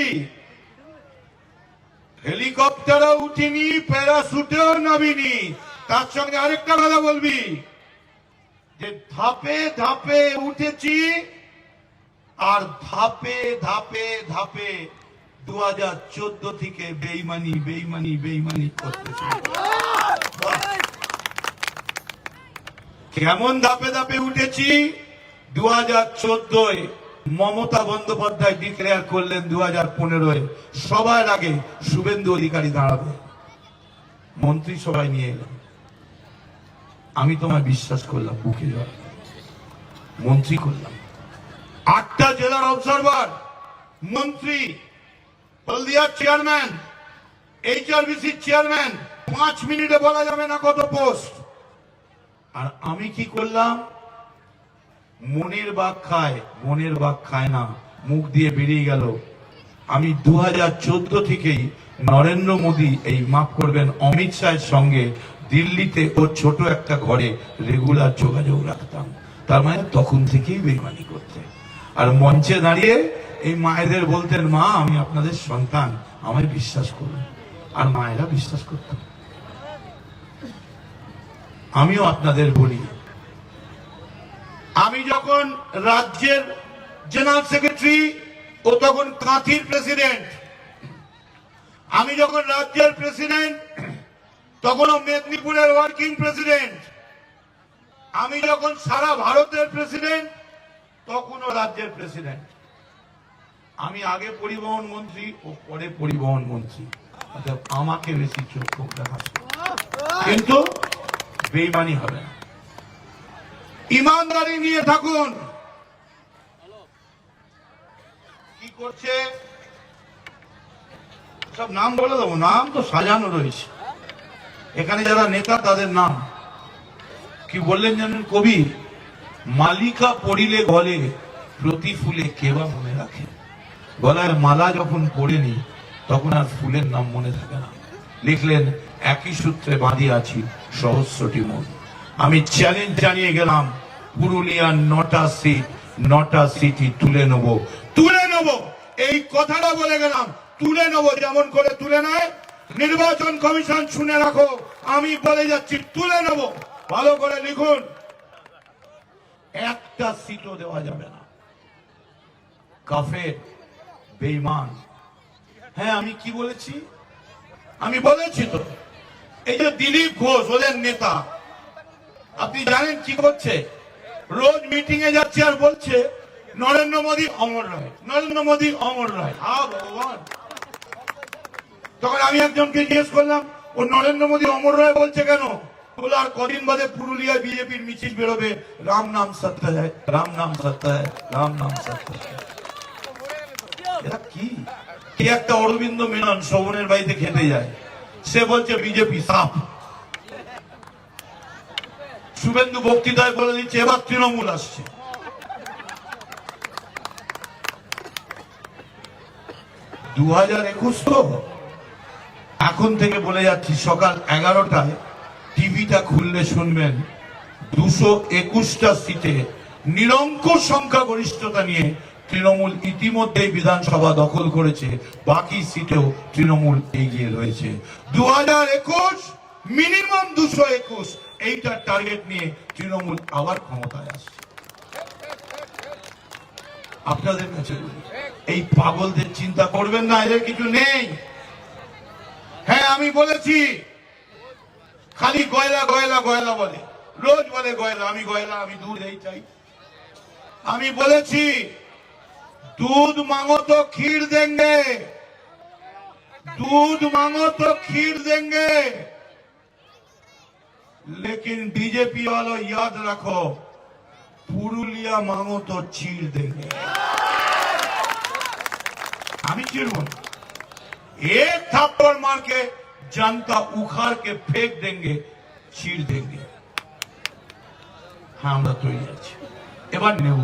হেলিকপ্টারও উঠিনি, প্যারাশুটেও নামিনি। তার সঙ্গে আরেকটা কথা বলবি, যে ধাপে ধাপে উঠেছি আর ধাপে ধাপে ধাপে 2014 থেকে বেইমানি বেইমানি বেইমানি করতেছি। কেমন ধাপে ধাপে উঠেছি? 2014 মমতা বন্দ্যোপাধ্যায় ডিক্লেয়ার করলেন 2015 সবার আগে শুভেন্দু অধিকারী দাঁড়াবে, মন্ত্রী সবাই নিয়ে এলাম। আমি তোমায় বিশ্বাস করলাম, বুকে জল মন্ত্রী করলাম। 8টা জেলার অবজারভার, মন্ত্রী, হলদিয়ার চেয়ারম্যান, এইচআরবিসি চেয়ারম্যান। 5 মিনিটে বলা যাবে না কত পোস্ট। আর আমি কি করলাম? মনের বাঘ খায়, মনের বাঘ খায় না, মুখ দিয়ে বেরিয়ে গেল। আমি 2014 থেকেই নরেন্দ্র মোদী, এই মাফ করবেন অমিত শাহের সঙ্গে দিল্লিতে ওর ছোট একটা ঘরে রেগুলার যোগাযোগ রাখতাম। তার মানে তখন থেকেই বেইমানি করতে। আর মঞ্চে দাঁড়িয়ে এই মায়েদের বলতেন, মা আমি আপনাদের সন্তান, আমায় বিশ্বাস করুন। আর মায়েরা বিশ্বাস করতেন। আমিও আপনাদের বলি, আমি যখন রাজ্যের জেনারেল সেক্রেটারি, ও তখন কাঁথির প্রেসিডেন্ট। আমি যখন রাজ্যের প্রেসিডেন্ট, তখনও মেদিনীপুরের ওয়ার্কিং প্রেসিডেন্ট। আমি যখন সারা ভারতের প্রেসিডেন্ট, তখনও রাজ্যের প্রেসিডেন্ট। আমি আগে পরিবহন মন্ত্রী ও পরে পরিবহন মন্ত্রী, আমাকে বেশি চোখ দেখা, কিন্তু বেইমানি হবে না। ইমানদারি নিয়ে থাকুন। কি করছে সব নাম বলে দেবো, নাম তো সাজানো রয়েছে এখানে। যারা নেতা তাদের নাম কি বললেন জানেন কবি? মালিকা পড়িলে গলে, প্রতি ফুলে কেবা মনে রাখে। গলায় মালা যখন পড়েনি, তখন আর ফুলের নাম মনে থাকে না। লিখলেন, একই সূত্রে বাঁধি আছি সহস্রটি মন। আমি চ্যালেঞ্জ জানিয়ে গেলাম, পুরুলিয়ার 9টা সিটি তুলে নেব, তুলে নেব। এই কথাটা বলে গেলাম, তুলে নেব। যেমন করে তুলে নেয় নির্বাচন কমিশন, শুনে রাখো, আমি বলে যাচ্ছি তুলে নেব। ভালো করে লিখুন, একটা সিটও দেওয়া যাবে না। কাফের, বেঈমান। হ্যাঁ, আমি কি বলেছি? আমি বলেছি তো, এই যে দিলীপ ঘোষ ওদের নেতা, আপনি জানেন কি করছে? রোজ মিটিং এ যাচ্ছে আর বলছে নরেন্দ্র মোদী অমর রায়, নরেন্দ্র মোদী অমর রায়। ভগবান! তখন আমি একজনকে জিজ্ঞেস করলাম, ও নরেন্দ্র মোদী অমর রায় বলছে কেন? বলে আর কদিন বাদে পুরুলিয়ায় বিজেপির মিছিল বেরোবে, রাম নাম সত্য হয়, রাম নাম সত্য হয়, রাম নাম সত্য হয়। এটা কি? কে একটা অরবিন্দ মেনন শোভনের বাড়িতে খেতে যায়, সে বলছে বিজেপি সাফ। শুভেন্দু বক্তৃতায় বলে দিচ্ছে এবার তৃণমূল আসছে। 2021 তো এখন থেকে বলে যাচ্ছি, সকাল 11টায় টিভিটা খুললে শুনবেন 221টা সিটে নিরঙ্কুশ সংখ্যাগরিষ্ঠতা নিয়ে তৃণমূল ইতিমধ্যেই বিধানসভা দখল করেছে, বাকি সিটেও তৃণমূল এগিয়ে রয়েছে। 2021 মিনিমাম 221 এইটার টার্গেট নিয়ে তৃণমূল আবার ক্ষমতায় আসছে। আপনাদের কাছে এই পাগলদের চিন্তা করবেন না, এদের কিছু নেই। হ্যাঁ, আমি বলেছি খালি গয়লা গয়লা গয়লা বলে, রোজ বলে গয়লা, আমি গয়লা, আমি দুধ এই চাই। আমি বলেছি दूध मांगो तो खीर देंगे, दूध मांगो तो खीर देंगे, लेकिन बीजेपी वालों याद रखो, पुरुलिया मांगो तो चीर देंगे। हमें चिड़ो, एक थप्पड़ मार के जनता उखाड़ के फेंक देंगे, चीर देंगे। हाँ, আমরা তৈরি আছি, এবার নেব।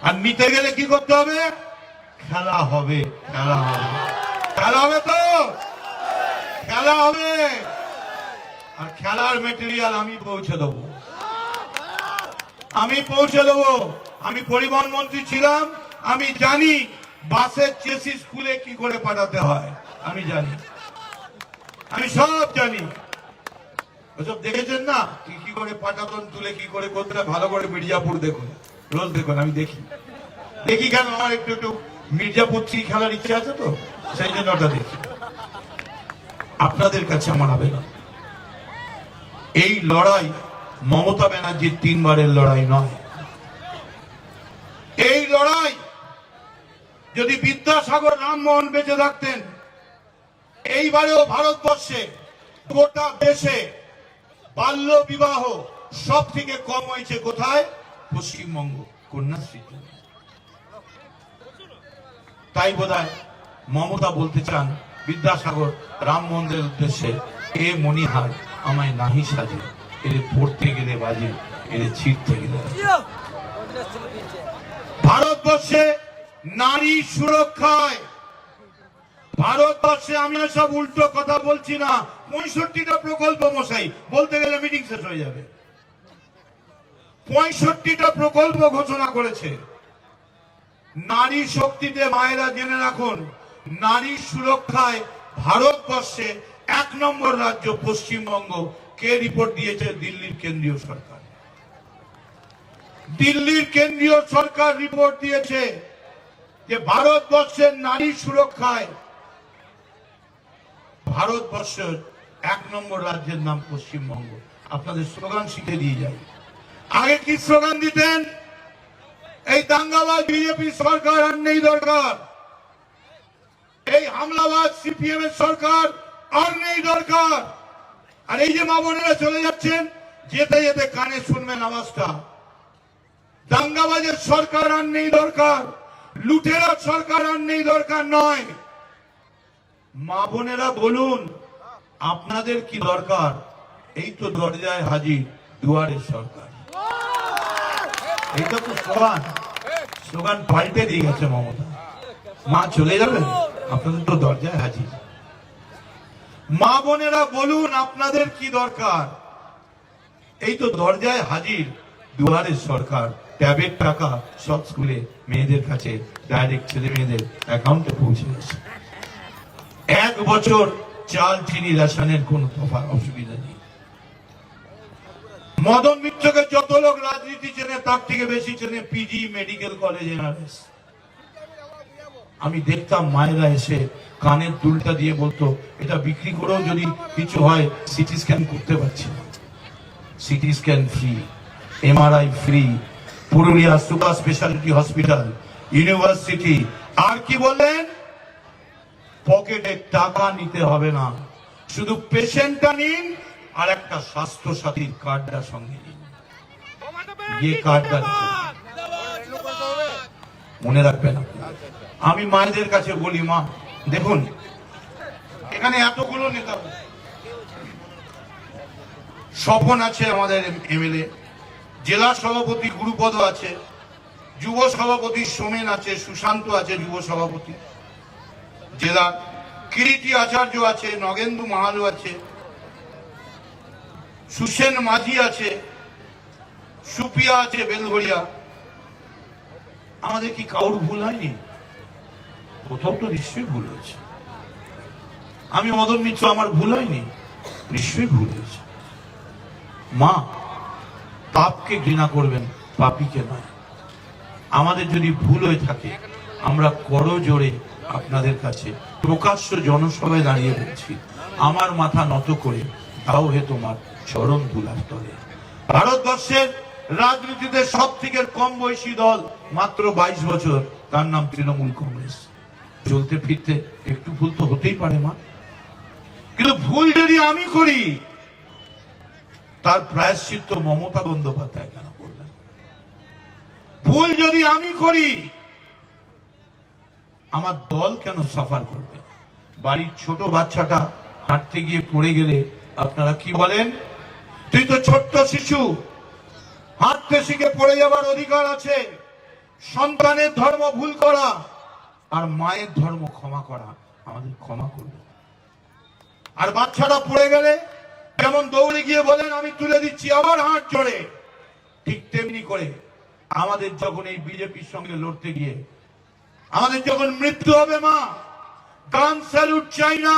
আর নিতে গেলে কি করতে হবে? খেলা হবে, খেলা হবে, খেলা হবে, তো খেলা হবে। আর খেলার মেটেরিয়াল আমি পৌঁছে দেবো, আমি পৌঁছে দেবো। আমি পরিবহন মন্ত্রী ছিলাম, আমি জানি বাসের চেসিস খুলে কি করে পাঠাতে হয়, আমি জানি, আমি সব জানি। ওসব দেখেছেন না, কি করে পাঠাতন তুলে কি করে করতে, ভালো করে মির্জাপুর দেখুন, রোজ দেখুন, আমি দেখি। দেখি কেন, আমার একটু একটু মির্জাপুর থেকে খেলার ইচ্ছে আছে, তো সেই জন্য ওটা দেখি। আপনাদের কাছে আমার আবেদন, এই লড়াই মমতা ব্যানার্জির 3 বারের লড়াই নয়। এই লড়াই যদি বিদ্যাসাগর রামমোহন বেঁচে থাকতেন, এইবারেও ভারতবর্ষে গোটা দেশে বাল্য বিবাহ সব থেকে কম হয়েছে কোথায়? পশ্চিমবঙ্গ, কন্যাশ্রীতে। তাই বোধহয় মমতা বলতে চান বিদ্যাসাগর রামমোহনদের উদ্দেশ্যে, এ মনিহার আমায় নাহি সাজে, এর পড়তে গেলে বাজে, এর ছিঁড়তে গেলে। ভারতবর্ষে নারী সুরক্ষায়, ভারতবর্ষে, আমি সব উল্টো কথা বলছি না, 65টা প্রকল্প, মশাই বলতে গেলে মিটিং শেষ হয়ে যাবে। 65টা প্রকল্প ঘোষণা করেছে। নারী শক্তিতে মায়েরা জেনে রাখুন, নারী সুরক্ষায় ভারতবর্ষে 1 নম্বর রাজ্য পশ্চিমবঙ্গ। কে রিপোর্ট দিয়েছে? দিল্লির কেন্দ্রীয় সরকার। দিল্লির কেন্দ্রীয় সরকার রিপোর্ট দিয়েছে যে ভারতবর্ষের নারী সুরক্ষায় ভারতবর্ষের 1 নম্বর রাজ্যের নাম পশ্চিমবঙ্গ। আপনাদের স্লোগান শিখে দিয়ে যাই। আগে কি স্লোগান দিতেন? এই দাঙ্গাবাজ বিজেপি সরকার আর নেই দরকার, এই হামলাবাজ সিপিএম এর সরকার আর নেই দরকার। আর এই যে মা বোনেরা চলে যাচ্ছেন, যেতে যেতে কানে শুনবেন আওয়াজটা, দাঙ্গাবাজের সরকার আর নেই দরকার, লুটেরা সরকার আর নেই দরকার নয়। মা বোনেরা বলুন, আপনাদের কি দরকার? এই তো দরজায় হাজির দুয়ারের সরকার। এইটা তো স্লোগান, স্লোগান পাল্টে দিয়ে গেছে মমতা। মা চলে যাবেন, আপনাদের তো দরজায় হাজির। মা বোনেরা বলুন, আপনাদের কি দরকার? এই তো দরজায় হাজির দুয়ারের সরকার। ট্যাবের টাকা সব স্কুলে মেয়েদের কাছে ডাইরেক্ট ছেলে মেয়েদের অ্যাকাউন্টে পৌঁছে গেছে। 1 বছর চাল চিনি রেশনের কোন তফাৎ অসুবিধা নেই। মদন মিত্রকে যত লোক রাজনীতি চেনে, তার থেকে বেশি চেনে পিজি মেডিকেল কলেজ এনআরএস। আমি দেখতাম মায়েরা এসে কানের দুলটা দিয়ে বলতো, এটা বিক্রি করেও যদি কিছু হয় সিটি স্ক্যান করতে পারছি না। CT scan free, MRI free, Purulia super speciality hospital, university. আর কি বললেন? পকেটে টাকা নিতে হবে না, শুধু পেশেন্টটা নিন আর একটা স্বাস্থ্য সাথীর কার্ডটা সঙ্গে নিন। ये কার্ডটা মনে রাখবেন। আমি মায়েদের কাছে বলি, মা দেখুন, এখানে এতগুলো নেতা, স্বপন আছে আমাদের এমএলএ, জেলা সভাপতি গুরুপদ আছে, যুব সভাপতি সোমেন আছে, সুশান্ত আছে যুব সভাপতি, জেলার কিরিটি আচার্য আছে, নগেন্দু মাহালু আছে, সুসেন মাঝি আছে, সুপিয়া আছে বেলঘড়িয়া। আমাদের কি কাউর ভুল হয়নি? কোথাও তো নিশ্চয়ই ভুল হয়েছে। আমি মদন মিত্র, আমার ভুল হয়নি? নিশ্চয়ই ভুল হয়েছে। মা, পাপকে ঘৃণা করবেন, পাপীকে নয়। আমাদের যদি ভুল হয়ে থাকে আমরা করজোড়ে আপনাদের কাছে প্রকাশ্য জনসভায় দাঁড়িয়ে বলছি, আমার মাথা নত করে দাও হে তোমার চরণ ধুলার তলে। ভারতবর্ষের রাজনীতিতে সব থেকে কম বয়সী দল মাত্র 22 বছর, তার নাম তৃণমূল কংগ্রেস। চলতে ফিরতে একটু ভুল তো হতেই পারে মা, কিন্তু ভুল যদি আমি করি তার প্রায়শ্চিত্ত মমতা বন্দ্যোপাধ্যায় কেন করবেন? ভুল যদি আমি করি আমার দল কেন সাফার করবে? বাড়ির ছোট বাচ্চাটা হাঁটতে গিয়ে পড়ে গেলে আপনারা কি বলেন? তুই তো ছোট্ট শিশু, হাঁটতে শিখে পড়ে যাবার অধিকার আছে। সন্তানের ধর্ম ভুল করা আর মায়ের ধর্ম ক্ষমা করা, আমাদের ক্ষমা করবে। আর বাচ্চাটা পড়ে গেলে যেমন দৌড়ে গিয়ে বলেন আমি তুলে দিচ্ছি, আবার হাত জোড়ে, ঠিক তেমনি করে আমাদের যখন এই বিজেপির সঙ্গে লড়তে গিয়ে আমাদের যখন মৃত্যু হবে, মা, গান স্যালুট চাই না,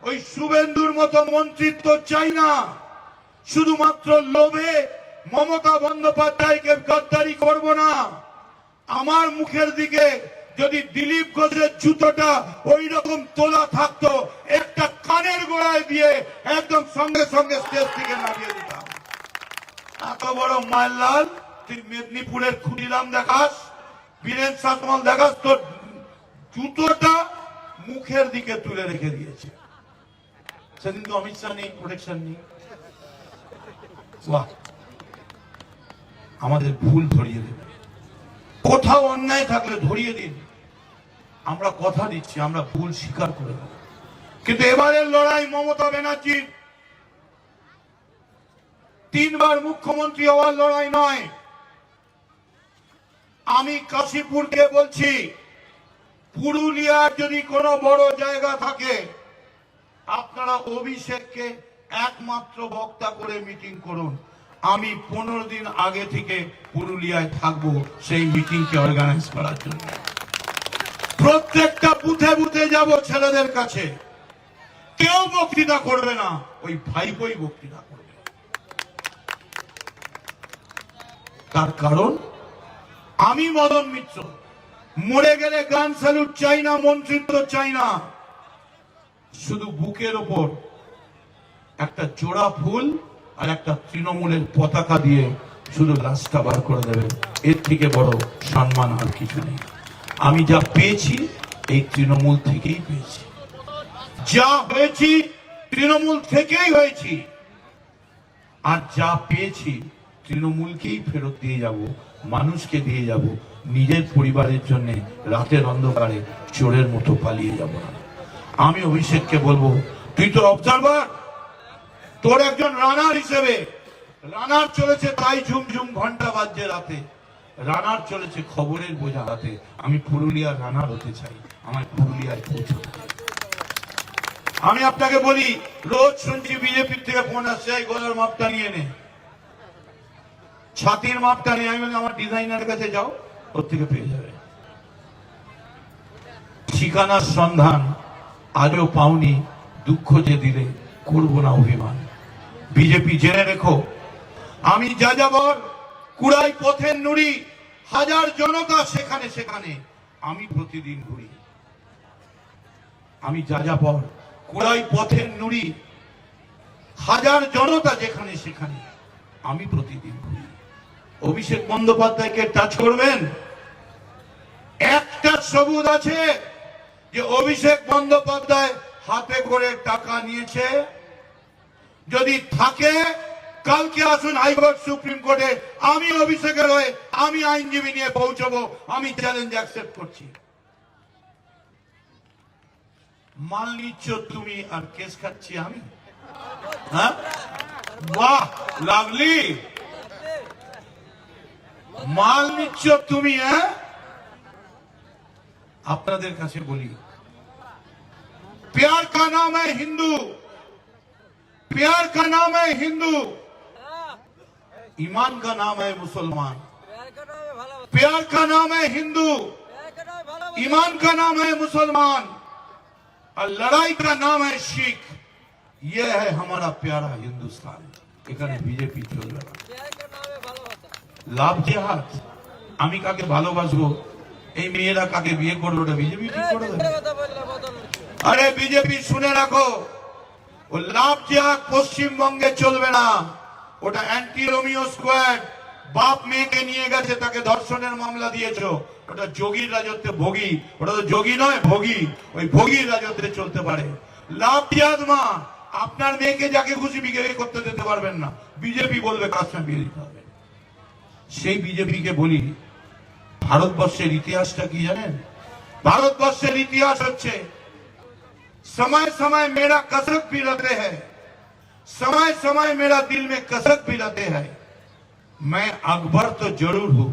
ওই শুভেন্দুর মতো মন্ত্রিত্ব চাই না। শুধুমাত্র লোভে মমতা বন্দ্যোপাধ্যায়কে গদ্দারি করব না। আমার মুখের দিকে যদি দিলীপ ঘোষের জুতোটা ওই রকম তোলা থাকতো, একটা কানের গোড়ায় দিয়ে একদম সঙ্গে সঙ্গে স্টেজ থেকে নামিয়ে দিতাম। এত বড় মাল্লাল, তুই মেদিনীপুরের ক্ষুদিরাম দেখাস, বীরেন সাতমল দেখাস, তোর জুতোটা মুখের দিকে তুলে রেখে দিয়েছে। সেদিন তো অমিত শাহ নেই, প্রোটেকশন নেই। বাহ, আমাদের ভুল ধরিয়ে দেবে। কোথাও অন্যায় থাকলে ধরিয়ে দিন, আমরা কথা দিচ্ছি, আমরা ভুল স্বীকার করে দেব। কিন্তু এবারের লড়াই মমতা ব্যানার্জির 3 বার মুখ্যমন্ত্রী হওয়ার লড়াই নয়। আমি কাশীপুরকে বলছি, পুরুলিয়ার যদি কোনো বড় জায়গা থাকে আপনারা অভিষেককে একমাত্র বক্তা করে মিটিং করুন। আমি 15 দিন আগে থেকে পুরুলিয়ায় থাকবো সেই মিটিংকে অর্গানাইজ করার জন্য। প্রত্যেকটা বুথে বুথে যাব ছেলেদের কাছে। কেউ বক্তৃতা করবে না, ওই ভাইপোই বক্তৃতা করবে। তার কারণ আমি মদন মিত্র মরে গেলে গান স্যালুট চাই না, মন্ত্রিত্ব চাই না। শুধু বুকের ওপর একটা জোড়া ফুল আর একটা তৃণমূলের পতাকা দিয়ে শুধু রাস্তা বার করে দেবেন, এর থেকে বড় সম্মান আর কিছু নেই। আমি যা পেয়েছি এই তৃণমূল থেকেই পেয়েছি, যা হয়েছি তৃণমূল থেকেই হয়েছি, আর যা পেয়েছি তৃণমূলকেই ফেরত দিয়ে যাব, মানুষকে দিয়ে যাব। নিজের পরিবারের জন্য রাতের অন্ধকারে চোরের মতো পালিয়ে যাব না। আমি অভিষেককে বলবো, তুই তো অবজারভার, তোর একজন রানার হিসেবে, রানার চলেছে তাই ঝুমঝুম ঘন্টা বাজছে রাতে, রানার চলেছে খবরের বোঝা রাতে। আমি পুরুলিয়ার রানার হতে চাই, আমার পুরুলিয়ায় পৌঁছতে। আমি আপনাকে বলি, রোজ শুনছি বিজেপির থেকে ফোন আসছে, এই গলার মাপটা নিয়ে নে, ছাতির মাপটা নিয়ে। আমি বলি আমার ডিজাইনার কাছে যাও, ওর থেকে পেয়ে যাবে। ঠিকানার সন্ধান আজও পাওনি, দুঃখ যে দিলে করবো না অভিমান। বিজেপি জেনে রেখো, আমি যাযাবর, কুড়াই পথের নুড়ি, হাজার জনতা সেখানে সেখানে আমি প্রতিদিন ঘুরি। আমি যাযাবর, কুড়াই পথের নুড়ি, হাজার জনতা যেখানে সেখানে আমি প্রতিদিন ঘুরি। অভিষেক বন্দ্যোপাধ্যায়কে টাচ করবেন? একটা সবুজ আছে যে অভিষেক বন্দ্যোপাধ্যায় হাতে করে টাকা নিয়েছে। যদি থাকে কালকে আসুন হাইকোর্ট সুপ্রিম কোর্টে, আমি অভিষেকের হয়ে আমি আইনজীবী নিয়ে পৌঁছবো। আমি চ্যালেঞ্জ অ্যাকসেপ্ট করছি। মাল নিচ্ছ তুমি আর কেস খাচ্ছি আমি? হ্যাঁ, বাহ, লাভলি। মাল নিচ্ছ তুমি। হ্যাঁ, আপনাদের কাছে বলি, प्यार का नाम है हिंदू, प्यार का नाम है हिंदू, ईमान का नाम है मुसलमान। प्यार का नाम है हिंदू, ईमान का नाम है मुसलमान, और लड़ाई का नाम है सिख। यह है हमारा प्यारा हिंदुस्तान। এখানে বিজেপি চলবে না। লাভ জেহাদ, আমি কাকে ভালোবাসবো, এই মেয়েরা কাকে বিয়ে করবে, ওটা বিজেপি ঠিক করে দেবে। আরে বিজেপি শুনে রাখো, ও লাভ জেহাদ পশ্চিমবঙ্গে চলবে না। ওটা অ্যান্টি রোমিও স্কোয়াড, বাপ মেয়েকে নিয়ে গেছে, তাকে ধর্ষণের মামলা দিয়েছো, ওটা যোগীর রাজত্বে ভোগী। ওটা তো যোগী নয়, ভোগী। ওই ভোগীর রাজত্বে চলতে পারে। লাভ জেহাদ মা, আপনার মেয়েকে যাকে খুশি বিয়ে করতে দিতে পারবেন না, বিজেপি বলবে কার সঙ্গে বিয়ে দিতে হবে। সেই বিজেপিকে বলি, ভারতবর্ষের ইতিহাসটা কি জানেন? ভারতবর্ষের ইতিহাস হচ্ছে समय समय मेरा कसक भी रहते हैं, समय समय मेरा दिल में कसक भी रहते हैं। मैं अकबर तो जरूर हूं,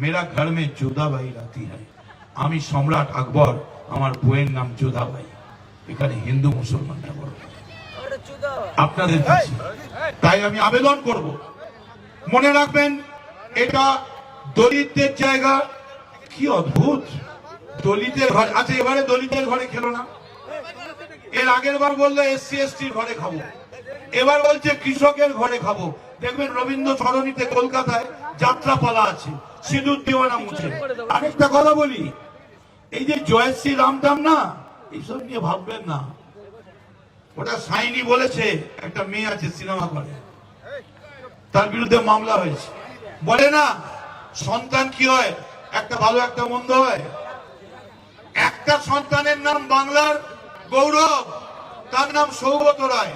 मेरा घर में जोधाबाई रहती है। आमी सम्राट अकबर, আমার বউয়ের নাম যোধাবাই। এখানে হিন্দু মুসলমানটা বড় আপনাদের কাছে। তাই আমি আবেদন করব, মনে রাখবেন এটা দলিতদের জায়গা। কি অদ্ভুত, দলিতের ঘর। আচ্ছা, এবারে দলিতের ঘরে খেলো না। এর আগের বার বললো এসসি এসটির ঘরে খাবো, এবার বলছে কৃষকের ঘরে খাবো। দেখবেন রবীন্দ্র সরণিতে কলকাতায় যাত্রাপালা আছে, সিঁদুর দিওয়ানা মুছে। আরেকটা কথা বলি, এই যে জয়শ্রী রামটাম না, এইসব নিয়ে ভাববেন না। ওটা সাইনি বলেছে, একটা মেয়ে আছে সিনেমা করে, তার বিরুদ্ধে মামলা হয়েছে। বলে না সন্তান কি হয়, একটা ভালো একটা মন্দ হয়। একটা সন্তানের নাম বাংলার গৌরব, তার নাম সৌগত রায়।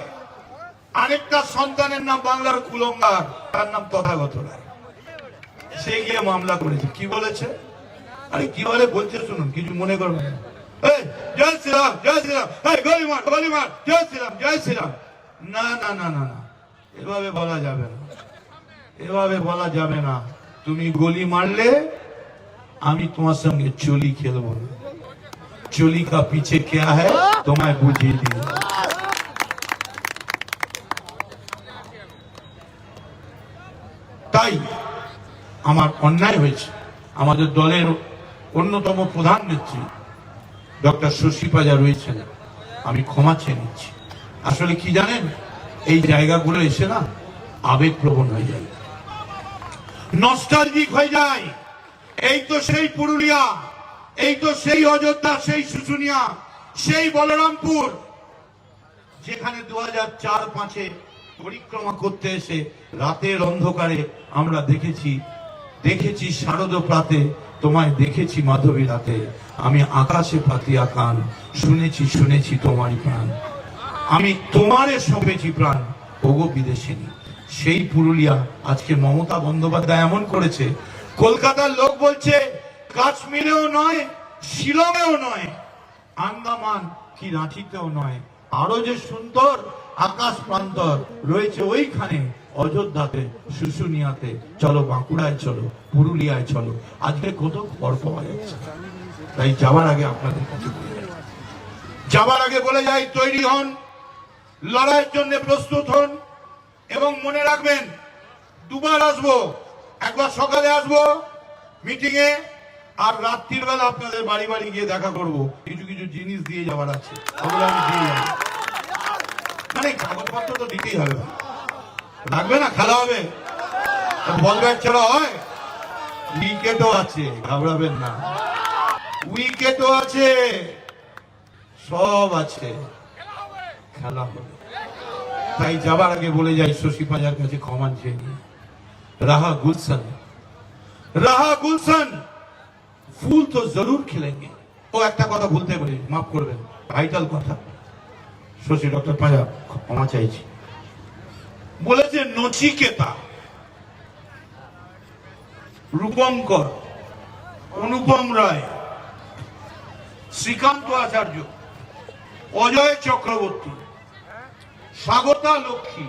আরেকটা সন্তানের নাম বাংলার কুলঙ্গার, তার নাম তথাগত রায়। সে গিয়ে মামলা করেছে। কি বলেছে? আরে কি বলে বলছে শুনুন, কিছু মনে করবেন না। জয় শ্রীরাম, জয় শ্রীরাম, গলি মার, গলি মার, জয় শ্রীরাম, জয় শ্রীরাম। না না না না না, এভাবে বলা যাবে না, এভাবে বলা যাবে না। তুমি গলি মারলে আমি তোমার সঙ্গে চলি খেলবো না। চলি কা পিছে क्या है তোমায় বুঝিয়ে দিই। তাই আমার অন্যায় হয়েছে। আমাদের দলের অন্যতম প্রধান নেত্রী ডক্টর শশী পাজা রয়েছেন, আমি ক্ষমা চেয়ে নিচ্ছি। আসলে কি জানেন, এই জায়গাগুলো এসে না আবেগপ্রবণ হয়ে যায়, নস্টালজিক হয়ে যায়। এই তো সেই পুরুলিয়া, এই তো সেই অযোধ্যা, সেই শুশুনিয়া, সেই বলরামপুর, যেখানে 2004-05-এ পরিক্রমা করতে এসে রাতের অন্ধকারে আমরা দেখেছি শারদ প্রাতে, তোমায় দেখেছি মাধবী রাতে, আমি আকাশে পাতিয়া কান, শুনেছি তোমারই প্রাণ, আমি তোমারে সঁপেছি প্রাণ, ওগো বিদেশিনী। সেই পুরুলিয়া আজকে মমতা বন্দ্যোপাধ্যায় এমন করেছে, কলকাতার লোক বলছে কাশ্মীরেও নয়, শিলংয়েও নয়, আন্দামান কি রাঁচিতেও নয়, আরো যে সুন্দর আকাশ প্রান্তর রয়েছে ওইখানে, অযোধ্যাতে, শুশুনিয়াতে, চলো বাঁকুড়ায়, চলো পুরুলিয়ায়, চলো। আজকে কত খবর পাওয়া যাচ্ছে। তাই যাবার আগে আপনাদের কাছে বলে যাই, তৈরি হন, লড়াইয়ের জন্য প্রস্তুত হন, এবং মনে রাখবেন দুবার আসবো, একবার সকালে আসবো মিটিং এ, আর রাত্রির বেলা আপনাদের বাড়ি বাড়ি গিয়ে দেখা করব। কিছু কিছু জিনিস দিয়ে যাওয়ার আছে, ওগুলো আমি দিয়ে যাবো। মানে কাগজপত্র তো দিতেই হবে, লাগবে না, খেলা হবে, বল ব্যাট ছাড়া হয়। উইকেটও আছে, ঘাবড়াবেন না, উইকেটও আছে, সব আছে, খেলা হবে। তাই যাবার আগে বলে যাই, শশী পাজার কাছে ক্ষমা চেয়ে নিয়ে, রাহা গুলশন ফুল তো জরুর খিলেঙ্গে। ও একটা কথা বলতে পারি, মাফ করবেন, ভাইটাল কথা, শশী ডক্টর পাজা ক্ষমা চাইছি। বলেছে নচিকেতা, রূপঙ্কর, অনুপম রায়, শ্রীকান্ত আচার্য, অজয় চক্রবর্তী, স্বাগতা লক্ষ্মী,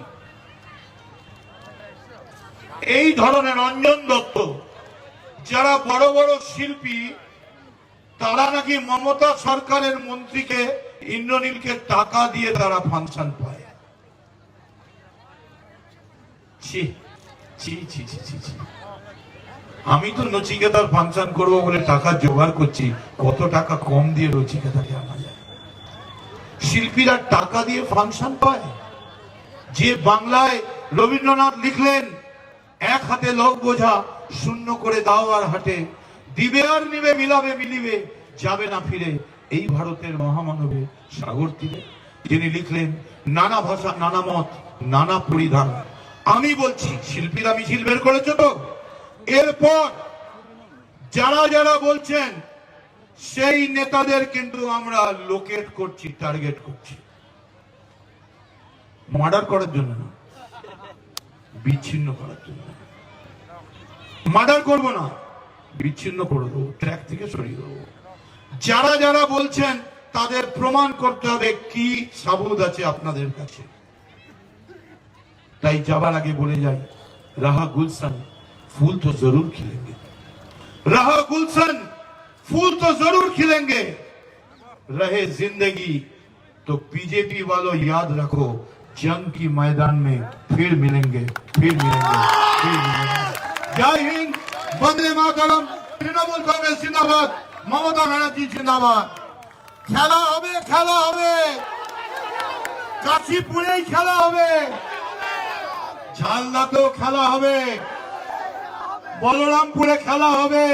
এই ধরনের রঞ্জন দত্ত, যারা বড় বড় শিল্পী, তারা নাকি মমতা সরকারের মন্ত্রীকে ইন্দ্রনীলকে টাকা দিয়ে তারা ফাংশন পায়। ছি ছি ছি ছি ছি ছি। আমি তো নচিকেতার ফাংশন করব বলে টাকা জোগাড় করছি, কত টাকা কম দিয়ে নচিকেতাকে আনা যায়। শিল্পীরা টাকা দিয়ে ফাংশন পায়। যে বাংলায় রবীন্দ্রনাথ লিখলেন, এক হাতে লোক বোঝা শূন্য করে দাও আর হাটে, দিবে আর নিবে মিলাবে মিলিবে যাবে না ফিরে, এই ভারতের মহামানবে সাগর তীরে। যিনি লিখলেন নানা ভাষা নানা মত নানা পরিধান। আমি বলছি শিল্পীরা মিছিল বের করেছে তো, এরপর যারা যারা বলছেন সেই নেতাদের কিন্তু আমরা লোকেট করছি, টার্গেট করছি। মার্ডার করার জন্য না, বিচ্ছিন্ন করার জন্য। মার্ডার করব না, বিচ্ছিন্ন করে দেবো, ট্র্যাক থেকে সরিয়ে দেবো। যারা যারা বলছেন তাদের প্রমাণ করতে হবে কি সাবুত আছে আপনাদের কাছে। তাই যাবার আগে বলে যাই, রাহা গুলশান फूल तो जरूर खिलेंगे, रहा गुलशन फूल तो जरूर खिलेंगे, रहे जिंदगी तो बीजेपी वालों याद रखो, जंग की मैदान में फिर मिलेंगे, फिर मिलेंगे, फिर मिलेंगे। जय हिंद, वंदे मातरम, तृणमूल कांग्रेस जिंदाबाद, ममता बनर्जी जिंदाबाद। खेला होबे, खेला होबे, काशीपुरे खेला होबे, झालदाতেও খেলা হবে, বলরামপুরে খেলা হবে,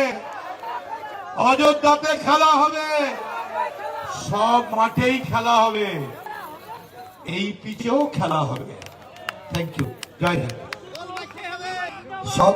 অযোধ্যাতে খেলা হবে, সব মাঠেই খেলা হবে, এই পিচেও খেলা হবে। থ্যাংক ইউ, জয় হিন্দ। সব